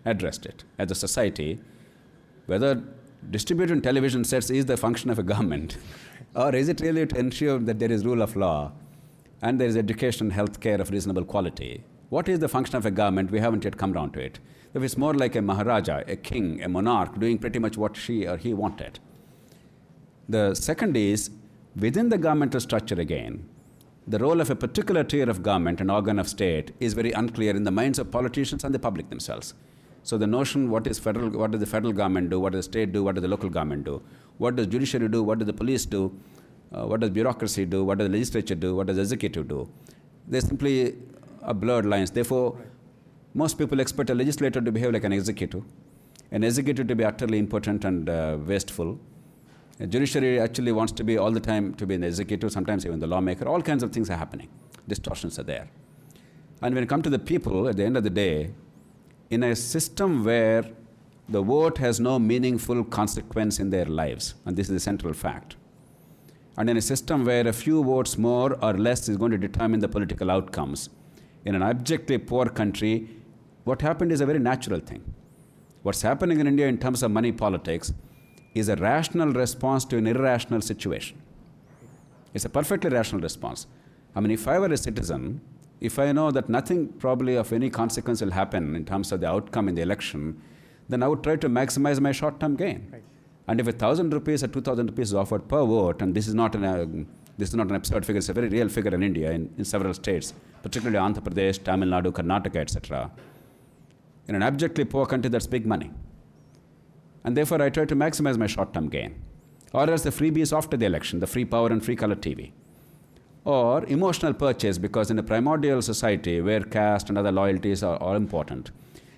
S2: addressed it. As a society, whether distributing television sets is the function of a government, or is it really to ensure that there is rule of law and there is education and health care of reasonable quality? What is the function of a government? We haven't yet come down to it. If it's more like a Maharaja, a king, a monarch, doing pretty much what she or he wanted. The second is, within the governmental structure again, the role of a particular tier of government, an organ of state, is very unclear in the minds of politicians and the public themselves. So the notion, what does the federal government do, what does the state do, what does the local government do, what does judiciary do, what does the police do, what does bureaucracy do, what does the legislature do, what does the executive do? They're simply blurred lines. Therefore, most people expect a legislator to behave like an executive to be utterly impotent and wasteful. A judiciary actually wants to be all the time to be an executive, sometimes even the lawmaker. All kinds of things are happening. Distortions are there. And when it comes to the people, at the end of the day, in a system where the vote has no meaningful consequence in their lives, and this is the central fact, and in a system where a few votes more or less is going to determine the political outcomes, in an abjectly poor country, what happened is a very natural thing. What's happening in India in terms of money politics is a rational response to an irrational situation. It's a perfectly rational response. I mean, if I were a citizen, if I know that nothing probably of any consequence will happen in terms of the outcome in the election, then I would try to maximize my short-term gain. Right. And if 1,000 rupees or 2,000 rupees is offered per vote, and this is not an absurd figure, it's a very real figure in India, in several states, particularly Andhra Pradesh, Tamil Nadu, Karnataka, etc. In an abjectly poor country, that's big money. And therefore, I try to maximize my short-term gain. Or else the freebies after the election, the free power and free color TV. Or emotional purchase, because in a primordial society where caste and other loyalties are important,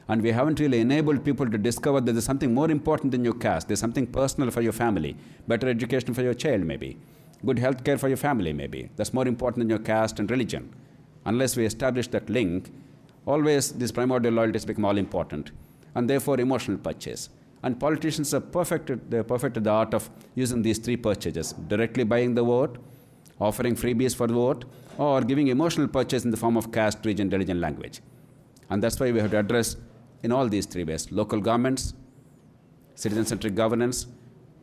S2: and we haven't really enabled people to discover that there's something more important than your caste, there's something personal for your family, better education for your child maybe, good health care for your family maybe, that's more important than your caste and religion. Unless we establish that link, always these primordial loyalties become all important, and therefore emotional purchase. And politicians have perfected the art of using these 3 purchases: directly buying the vote, offering freebies for the vote, or giving emotional purchase in the form of caste, region, religion, language. And that's why we have to address in all these three ways: local governments, citizen-centric governance,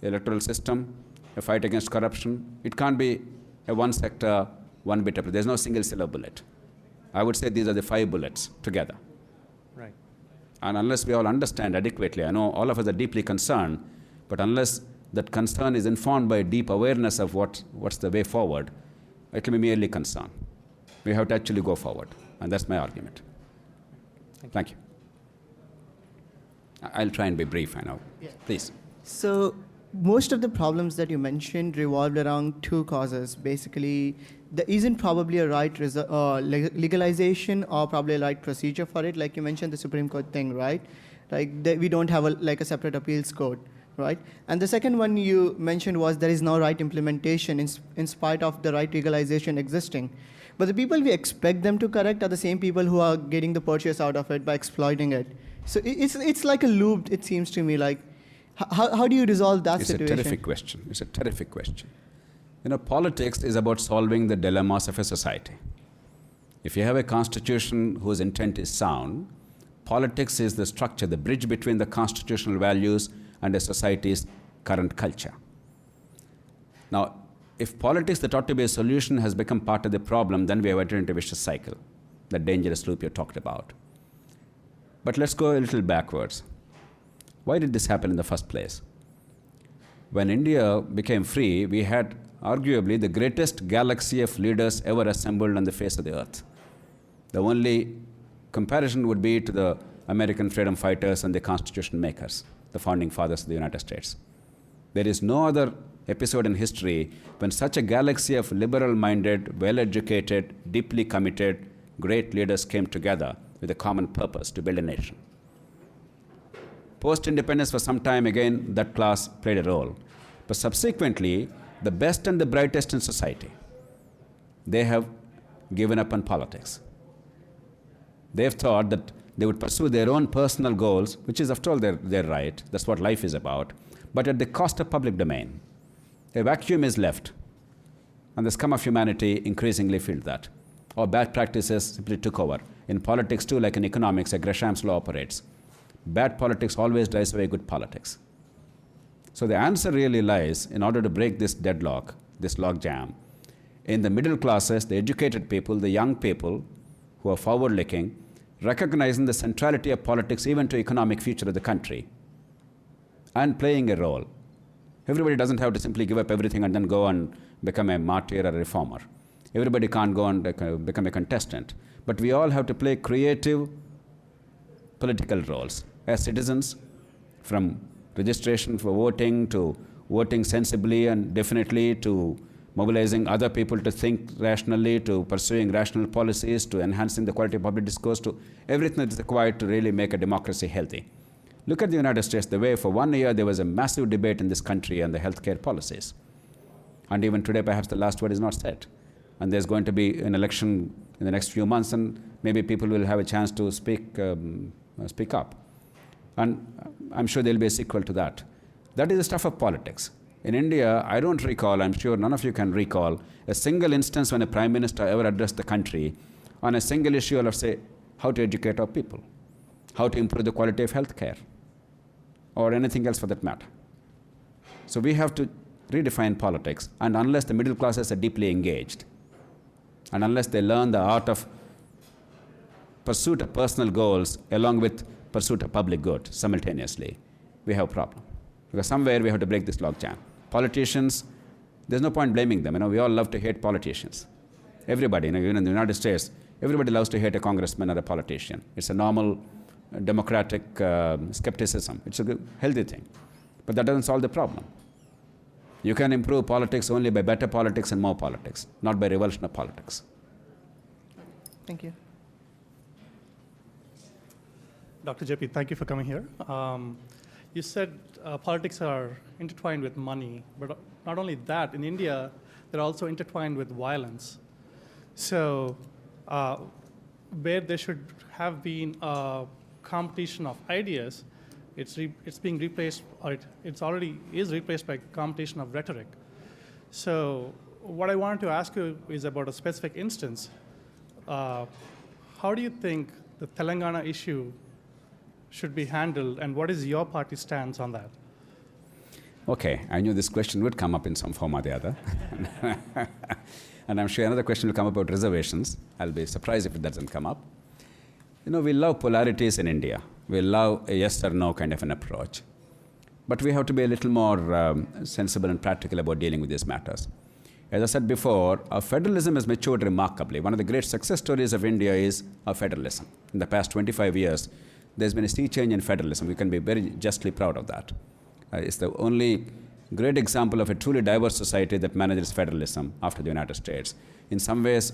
S2: electoral system, a fight against corruption. It can't be a one sector, one bit approach. There's no single silver bullet. I would say these are the 5 bullets together.
S3: Right.
S2: And unless we all understand adequately, I know all of us are deeply concerned, but unless that concern is informed by deep awareness of what's the way forward, it will be merely concern. We have to actually go forward, and that's my argument. Thank you. I'll try and be brief, I know.
S4: Yeah.
S2: Please.
S4: So most of the problems that you mentioned revolved around 2 causes. Basically, there isn't probably a right legalization or probably a right procedure for it. Like you mentioned the Supreme Court thing, right? Like we don't have a separate appeals court, right? And the second one you mentioned was there is no right implementation in spite of the right legalization existing. But the people we expect them to correct are the same people who are getting the purchase out of it by exploiting it. So it's like a loop, it seems to me. Like, how do you resolve that situation?
S2: It's a terrific question. It's a terrific question. You know, politics is about solving the dilemmas of a society. If you have a constitution whose intent is sound, politics is the structure, the bridge between the constitutional values and a society's current culture. Now, if politics that ought to be a solution has become part of the problem, then we have entered into a vicious cycle, the dangerous loop you talked about. But let's go a little backwards. Why did this happen in the first place? When India became free, we had arguably the greatest galaxy of leaders ever assembled on the face of the earth. The only comparison would be to the American freedom fighters and the constitution makers, the founding fathers of the United States. There is no other episode in history when such a galaxy of liberal-minded, well-educated, deeply committed, great leaders came together with a common purpose to build a nation. Post-independence, for some time again, that class played a role. But subsequently, the best and the brightest in society, they have given up on politics. They have thought that they would pursue their own personal goals, which is, after all, their right. That's what life is about. But at the cost of public domain. A vacuum is left, and the scum of humanity increasingly filled that. Or bad practices simply took over. In politics too, like in economics, a Gresham's law operates. Bad politics always drives away good politics. So the answer really lies, in order to break this deadlock, this logjam, in the middle classes, the educated people, the young people who are forward-looking, recognizing the centrality of politics even to economic future of the country, and playing a role. Everybody doesn't have to simply give up everything and then go and become a martyr or a reformer. Everybody can't go and become a contestant. But we all have to play creative political roles as citizens, from registration for voting to voting sensibly and definitely, to mobilizing other people to think rationally, to pursuing rational policies, to enhancing the quality of public discourse, to everything that is required to really make a democracy healthy. Look at the United States, the way for 1 year there was a massive debate in this country on the healthcare policies. And even today, perhaps the last word is not said. And there's going to be an election in the next few months, and maybe people will have a chance to speak up. And I'm sure there'll be a sequel to that. That is the stuff of politics. In India, I don't recall, I'm sure none of you can recall, a single instance when a prime minister ever addressed the country on a single issue of, say, how to educate our people, how to improve the quality of health care, or anything else for that matter. So we have to redefine politics, and unless the middle classes are deeply engaged, and unless they learn the art of pursuit of personal goals along with pursuit of public good simultaneously, we have a problem. Because somewhere we have to break this logjam. Politicians, there's no point blaming them. We all love to hate politicians. Everybody, even in the United States, everybody loves to hate a congressman or a politician. It's a normal democratic skepticism. It's a good, healthy thing. But that doesn't solve the problem. You can improve politics only by better politics and more politics, not by revulsion of politics.
S4: Thank you.
S5: Dr. JP, thank you for coming here. You said politics are intertwined with money, but not only that, in India, they're also intertwined with violence. So where there should have been a competition of ideas, it's being replaced, or it's already is replaced by competition of rhetoric. So what I wanted to ask you is about a specific instance. How do you think the Telangana issue should be handled, and what is your party's stance on that?
S2: Okay, I knew this question would come up in some form or the other. And I'm sure another question will come about reservations. I'll be surprised if it doesn't come up. You know, we love polarities in India. We love a yes or no kind of an approach. But we have to be a little more sensible and practical about dealing with these matters. As I said before, our federalism has matured remarkably. One of the great success stories of India is our federalism. In the past 25 years, there's been a sea change in federalism. We can be very justly proud of that. It's the only great example of a truly diverse society that manages federalism after the United States. In some ways,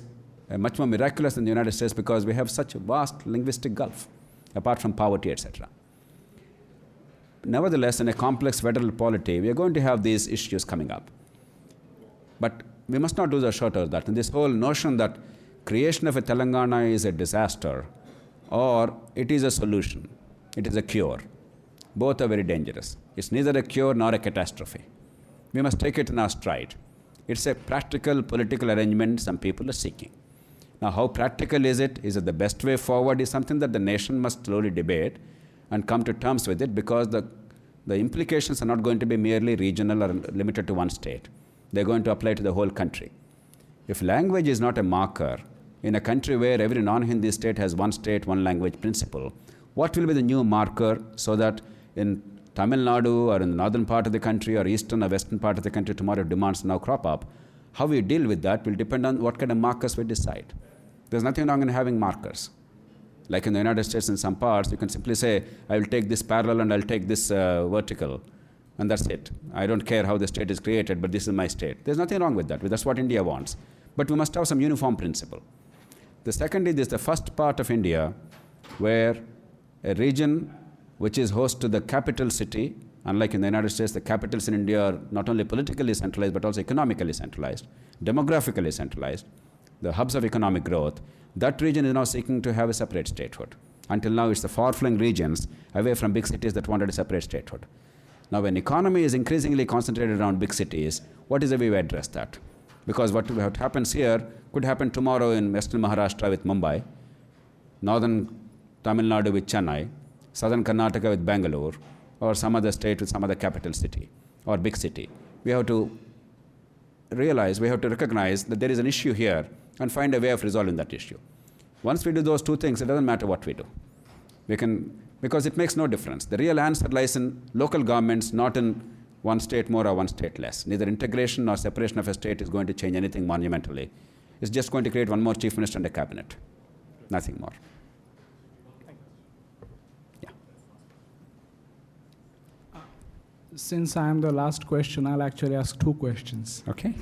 S2: much more miraculous than the United States because we have such a vast linguistic gulf, apart from poverty, etc. Nevertheless, in a complex federal polity, we are going to have these issues coming up. But we must not do the short of that. And this whole notion that creation of a Telangana is a disaster or it is a solution, it is a cure. Both are very dangerous. It's neither a cure nor a catastrophe. We must take it in our stride. It's a practical political arrangement some people are seeking. Now, how practical is it? Is it the best way forward? Is something that the nation must slowly debate and come to terms with it, because the implications are not going to be merely regional or limited to one state. They're going to apply to the whole country. If language is not a marker, in a country where every non-Hindi state has one state, one language principle, what will be the new marker so that in Tamil Nadu or in the northern part of the country or eastern or western part of the country tomorrow demands now crop up, how we deal with that will depend on what kind of markers we decide. There's nothing wrong in having markers. Like in the United States, in some parts, you can simply say, I will take this parallel and I'll take this vertical, and that's it. I don't care how the state is created, but this is my state. There's nothing wrong with that. That's what India wants. But we must have some uniform principle. The second is the first part of India where a region which is host to the capital city, unlike in the United States, the capitals in India are not only politically centralized, but also economically centralized, demographically centralized, the hubs of economic growth. That region is now seeking to have a separate statehood. Until now, it's the far-flung regions away from big cities that wanted a separate statehood. Now, when economy is increasingly concentrated around big cities, what is the way we address that? Because what happens here could happen tomorrow in western Maharashtra with Mumbai, northern Tamil Nadu with Chennai, southern Karnataka with Bangalore, or some other state with some other capital city or big city. We have to realize, we have to recognize that there is an issue here and find a way of resolving that issue. Once we do those two things, it doesn't matter what we do. We can, because it makes no difference. The real answer lies in local governments, not in one state more or one state less. Neither integration nor separation of a state is going to change anything monumentally. It's just going to create one more chief minister and a cabinet. Nothing more. Yeah.
S6: Since I am the last question, I'll actually ask two questions.
S2: Okay.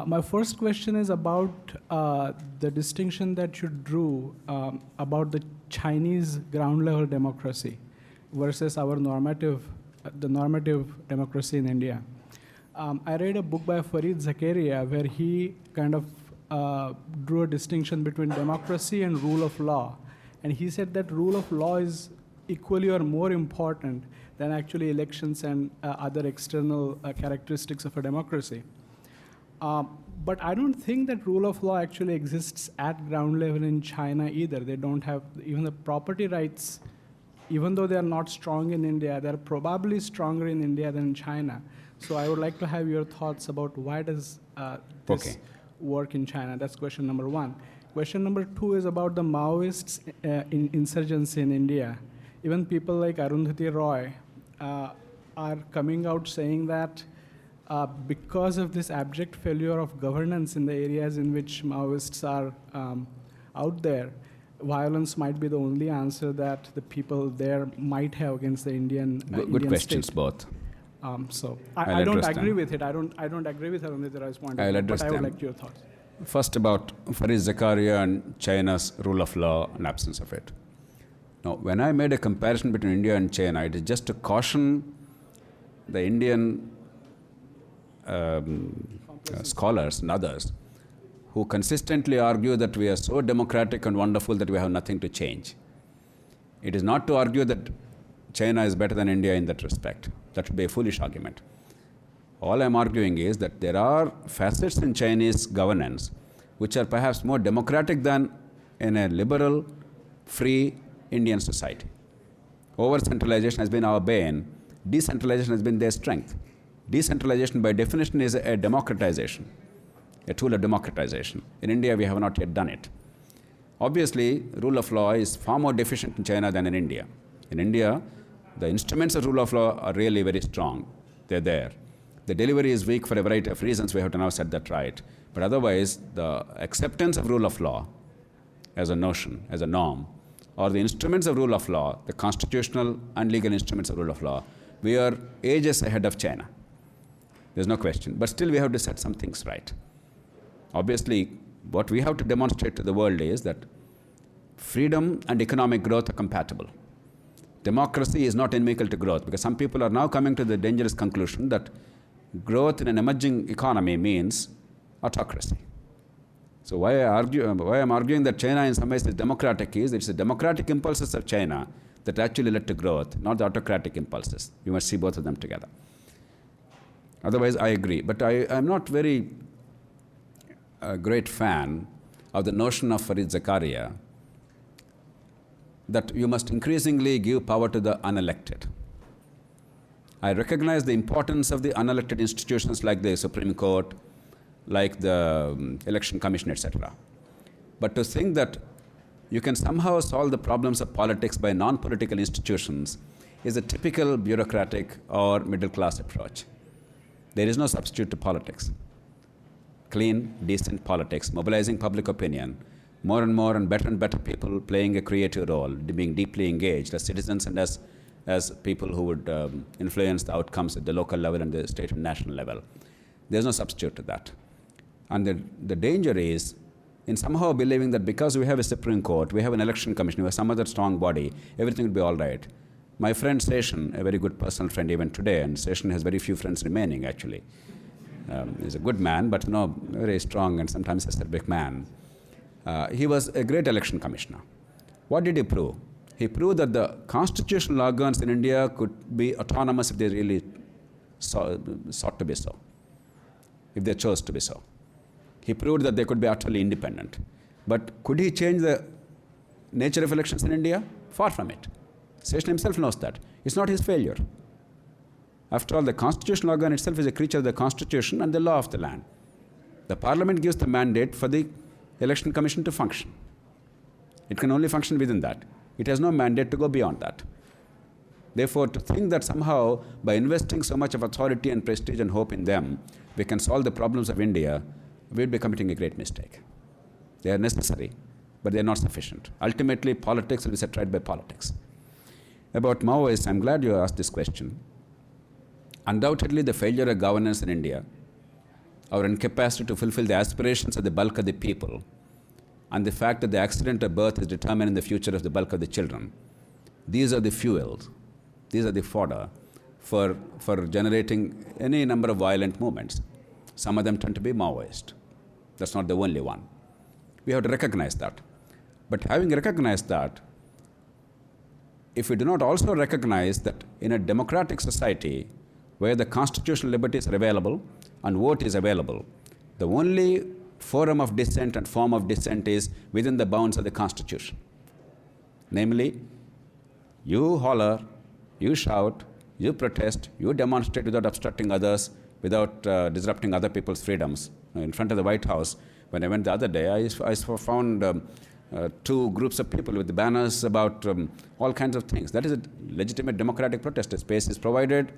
S6: My first question is about the distinction that you drew about the Chinese ground level democracy versus our normative democracy in India. I read a book by Fareed Zakaria where he kind of drew a distinction between democracy and rule of law. And he said that rule of law is equally or more important than actually elections and other external characteristics of a democracy. But I don't think that rule of law actually exists at ground level in China either. They don't have even the property rights, even though they are not strong in India, they're probably stronger in India than in China. So I would like to have your thoughts about why does this work in China. That's question number one. Question number two is about the Maoists in insurgency in India. Even people like Arundhati Roy are coming out saying that because of this abject failure of governance in the areas in which Maoists are out there, violence might be the only answer that the people there might have against the Indian
S2: Good questions,
S6: state.
S2: both.
S6: So I don't agree with it. I don't agree with Arundhati Roy's point of view, but I would like your thoughts.
S2: First about Fareed Zakaria and China's rule of law and absence of it. Now, when I made a comparison between India and China, it is just to caution the Indian scholars and others who consistently argue that we are so democratic and wonderful that we have nothing to change. It is not to argue that China is better than India in that respect. That would be a foolish argument. All I'm arguing is that there are facets in Chinese governance which are perhaps more democratic than in a liberal, free Indian society. Over-centralization has been our bane. Decentralization has been their strength. Decentralization, by definition, is a democratization, a tool of democratization. In India, we have not yet done it. Obviously, rule of law is far more deficient in China than in India. In India, the instruments of rule of law are really very strong. They're there. The delivery is weak for a variety of reasons. We have to now set that right. But otherwise, the acceptance of rule of law as a notion, as a norm, or the instruments of rule of law, the constitutional and legal instruments of rule of law, we are ages ahead of China. There's no question. But still, we have to set some things right. Obviously, what we have to demonstrate to the world is that freedom and economic growth are compatible. Democracy is not inimical to growth, because some people are now coming to the dangerous conclusion that growth in an emerging economy means autocracy. So why I'm arguing that China in some ways is democratic is it's the democratic impulses of China that actually led to growth, not the autocratic impulses. You must see both of them together. Otherwise, I agree. But I'm not very great fan of the notion of Fareed Zakaria that you must increasingly give power to the unelected. I recognize the importance of the unelected institutions like the Supreme Court, like the Election Commission, etc. But to think that you can somehow solve the problems of politics by non-political institutions is a typical bureaucratic or middle-class approach. There is no substitute to politics. Clean, decent politics, mobilizing public opinion, more and better people playing a creative role, being deeply engaged as citizens and as people who would influence the outcomes at the local level and the state and national level. There's no substitute to that. And the danger is in somehow believing that because we have a Supreme Court, we have an election commission, we have some other strong body, everything will be all right. My friend Seshan, a very good personal friend even today, and Seshan has very few friends remaining actually. He's a good man, but very strong and sometimes a acerbic man. He was a great election commissioner. What did he prove? He proved that the constitutional organs in India could be autonomous if they really sought to be so, if they chose to be so. He proved that they could be utterly independent. But could he change the nature of elections in India? Far from it. Seshan himself knows that. It's not his failure. After all, the constitutional organ itself is a creature of the constitution and the law of the land. The parliament gives the mandate for the election commission to function. It can only function within that. It has no mandate to go beyond that. Therefore, to think that somehow by investing so much of authority and prestige and hope in them, we can solve the problems of India, we'd be committing a great mistake. They are necessary, but they are not sufficient. Ultimately, politics will be set right by politics. About Maoists, I'm glad you asked this question. Undoubtedly, the failure of governance in India, our incapacity to fulfill the aspirations of the bulk of the people, and the fact that the accident of birth is determining the future of the bulk of the children, these are the fuels, these are the fodder for generating any number of violent movements. Some of them tend to be Maoist. That's not the only one. We have to recognize that. But having recognized that, if we do not also recognize that in a democratic society where the constitutional liberties are available and vote is available, the only forum of dissent and form of dissent is within the bounds of the Constitution. Namely, you holler, you shout, you protest, you demonstrate without obstructing others, without disrupting other people's freedoms. In front of the White House, when I went the other day, I found two groups of people with banners about all kinds of things. That is a legitimate democratic protest. A space is provided,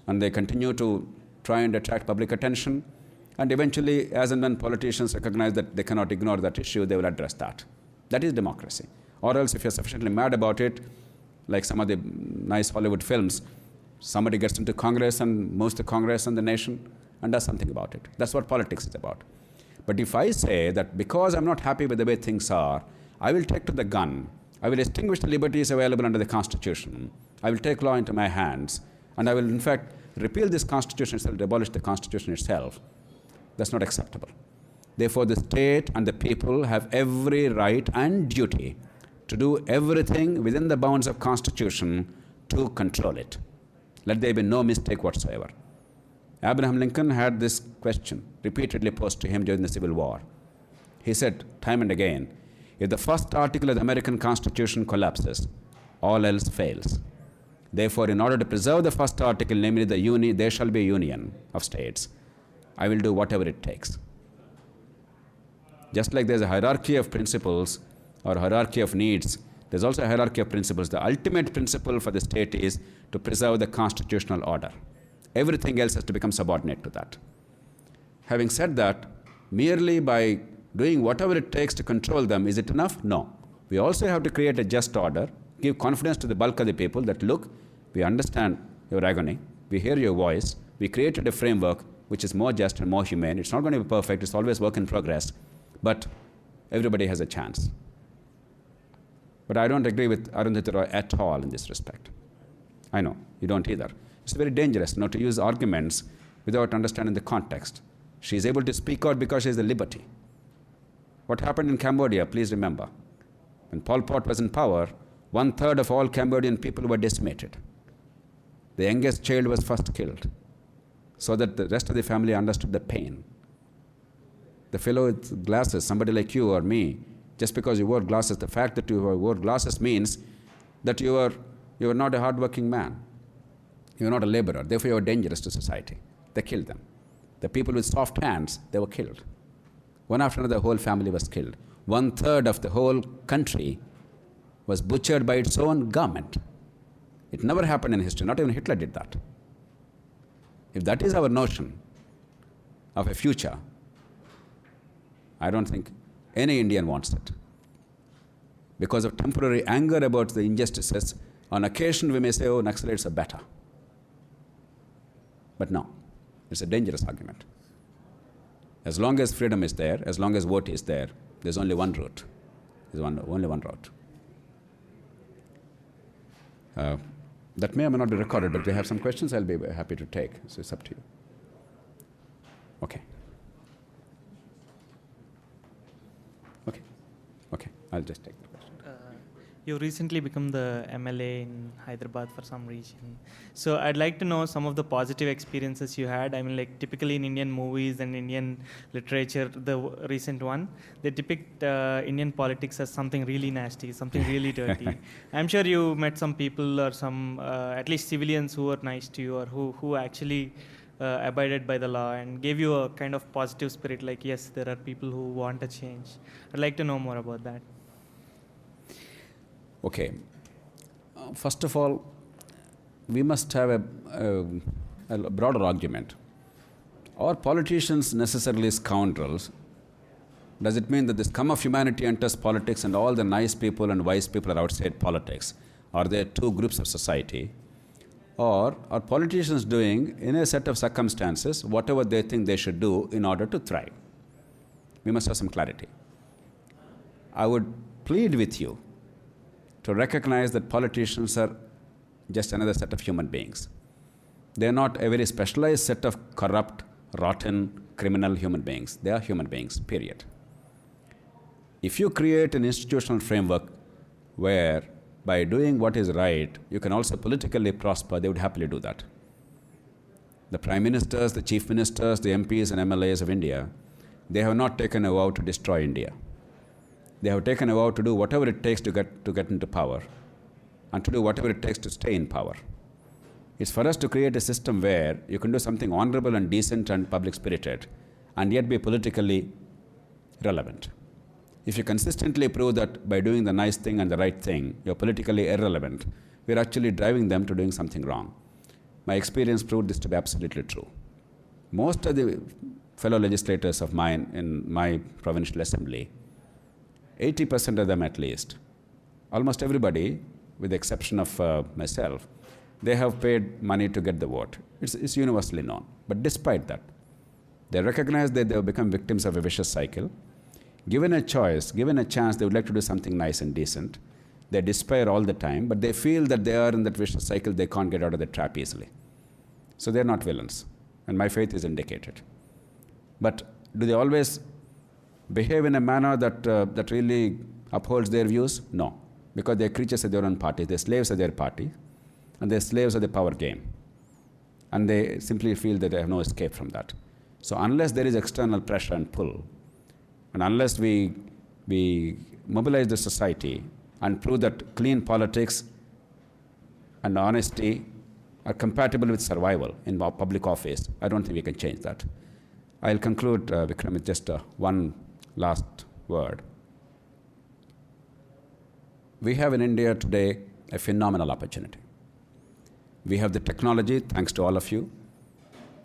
S2: and they continue to try and attract public attention. And eventually, as and when politicians recognize that they cannot ignore that issue, they will address that. That is democracy. Or else, if you're sufficiently mad about it, like some of the nice Hollywood films, somebody gets into Congress and moves the Congress and the nation and does something about it. That's what politics is about. But if I say that because I'm not happy with the way things are, I will take to the gun, I will extinguish the liberties available under the Constitution, I will take law into my hands, and I will, in fact, repeal this Constitution itself, abolish the Constitution itself, that's not acceptable. Therefore, the state and the people have every right and duty to do everything within the bounds of Constitution to control it. Let there be no mistake whatsoever. Abraham Lincoln had this question repeatedly posed to him during the Civil War. He said time and again, if the first article of the American Constitution collapses, all else fails. Therefore, in order to preserve the first article, namely there shall be a union of states, I will do whatever it takes. Just like there's a hierarchy of principles or hierarchy of needs, there's also a hierarchy of principles. The ultimate principle for the state is to preserve the constitutional order. Everything else has to become subordinate to that. Having said that, merely by doing whatever it takes to control them, is it enough? No. We also have to create a just order, give confidence to the bulk of the people that, look, we understand your agony, we hear your voice, we created a framework which is more just and more humane. It's not going to be perfect, it's always work in progress, but everybody has a chance. But I don't agree with Arundhati Roy at all in this respect. I know, you don't either. It's very dangerous not to use arguments without understanding the context. She is able to speak out because she has the liberty. What happened in Cambodia, please remember. When Pol Pot was in power, 1/3 of all Cambodian people were decimated. The youngest child was first killed, so that the rest of the family understood the pain. The fellow with glasses, somebody like you or me, just because you wore glasses, the fact that you wore glasses means that you are not a hardworking man. You are not a laborer. Therefore, you are dangerous to society. They killed them. The people with soft hands, they were killed. One after another, the whole family was killed. 1/3 of the whole country was butchered by its own government. It never happened in history. Not even Hitler did that. If that is our notion of a future, I don't think any Indian wants it. Because of temporary anger about the injustices, on occasion we may say, oh, Naxalites are better. But no, it's a dangerous argument. As long as freedom is there, as long as vote is there, there's only one route. There's only one route. That may or may not be recorded, but if you have some questions, I'll be happy to take. So it's up to you. Okay. Okay, I'll just take the question.
S7: You recently become the MLA in Hyderabad for some region. So I'd like to know some of the positive experiences you had. I mean, like typically in Indian movies and Indian literature, the recent one, they depict Indian politics as something really nasty, something really dirty. I'm sure you met some people or some, at least civilians who were nice to you or who actually abided by the law and gave you a kind of positive spirit, like, yes, there are people who want a change. I'd like to know more about that.
S2: Okay. First of all, we must have a broader argument. Are politicians necessarily scoundrels? Does it mean that the scum of humanity enters politics and all the nice people and wise people are outside politics? Are there two groups of society? Or are politicians doing, in a set of circumstances, whatever they think they should do in order to thrive? We must have some clarity. I would plead with you to recognize that politicians are just another set of human beings. They are not a very specialized set of corrupt, rotten, criminal human beings. They are human beings, period. If you create an institutional framework where by doing what is right, you can also politically prosper, they would happily do that. The prime ministers, the chief ministers, the MPs and MLAs of India, they have not taken a vow to destroy India. They have taken a vow to do whatever it takes to get into power and to do whatever it takes to stay in power. It's for us to create a system where you can do something honorable and decent and public-spirited and yet be politically relevant. If you consistently prove that by doing the nice thing and the right thing, you're politically irrelevant, we're actually driving them to doing something wrong. My experience proved this to be absolutely true. Most of the fellow legislators of mine in my provincial assembly, 80% of them at least, almost everybody, with the exception of myself, they have paid money to get the vote. It's universally known. But despite that, they recognize that they have become victims of a vicious cycle. Given a choice, given a chance, they would like to do something nice and decent. They despair all the time, but they feel that they are in that vicious cycle, they can't get out of the trap easily. So they're not villains, and my faith is indicated. But do they always behave in a manner that really upholds their views? No, because they're creatures of their own party. They're slaves of their party, and they're slaves of the power game. And they simply feel that they have no escape from that. So unless there is external pressure and pull, and unless we mobilize the society and prove that clean politics and honesty are compatible with survival in public office, I don't think we can change that. I'll conclude, Vikram, with just one last word. We have in India today a phenomenal opportunity. We have the technology, thanks to all of you.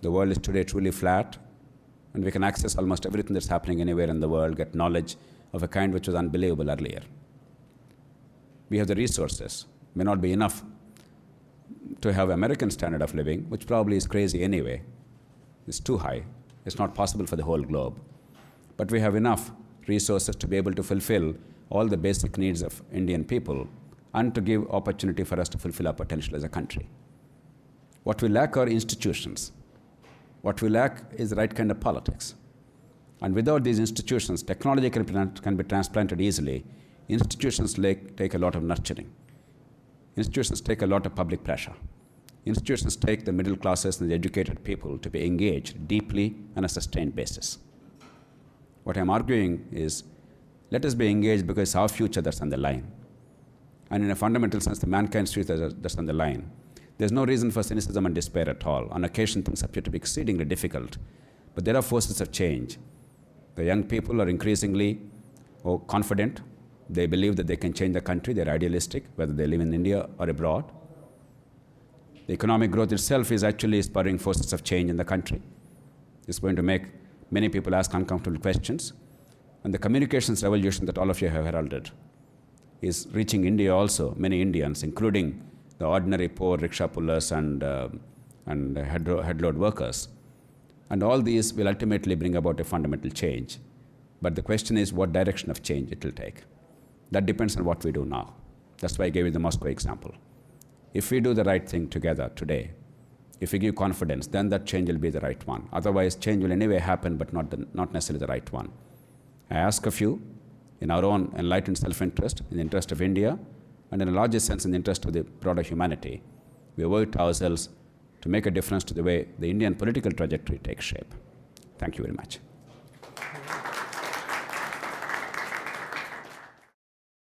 S2: The world is today truly flat, and we can access almost everything that's happening anywhere in the world, get knowledge of a kind which was unbelievable earlier. We have the resources. May not be enough to have American standard of living, which probably is crazy anyway. It's too high. It's not possible for the whole globe. But we have enough resources to be able to fulfill all the basic needs of Indian people and to give opportunity for us to fulfill our potential as a country. What we lack are institutions. What we lack is the right kind of politics. And without these institutions, technology can be transplanted easily. Institutions take a lot of nurturing. Institutions take a lot of public pressure. Institutions take the middle classes and the educated people to be engaged deeply on a sustained basis. What I'm arguing is, let us be engaged because it's our future that's on the line. And in a fundamental sense, the mankind's future that's on the line. There's no reason for cynicism and despair at all. On occasion, things appear to be exceedingly difficult. But there are forces of change. The young people are increasingly confident. They believe that they can change the country. They're idealistic, whether they live in India or abroad. The economic growth itself is actually spurring forces of change in the country. It's going to make many people ask uncomfortable questions. And the communications revolution that all of you have heralded is reaching India also, many Indians, including the ordinary poor rickshaw pullers and headload workers. And all these will ultimately bring about a fundamental change. But the question is what direction of change it will take. That depends on what we do now. That's why I gave you the Moscow example. If we do the right thing together today, if we give confidence, then that change will be the right one. Otherwise, change will anyway happen, but not necessarily the right one. I ask of you, in our own enlightened self-interest, in the interest of India, and in a larger sense in the interest of the broader humanity, we owe it to ourselves to make a difference to the way the Indian political trajectory takes shape. Thank you very much.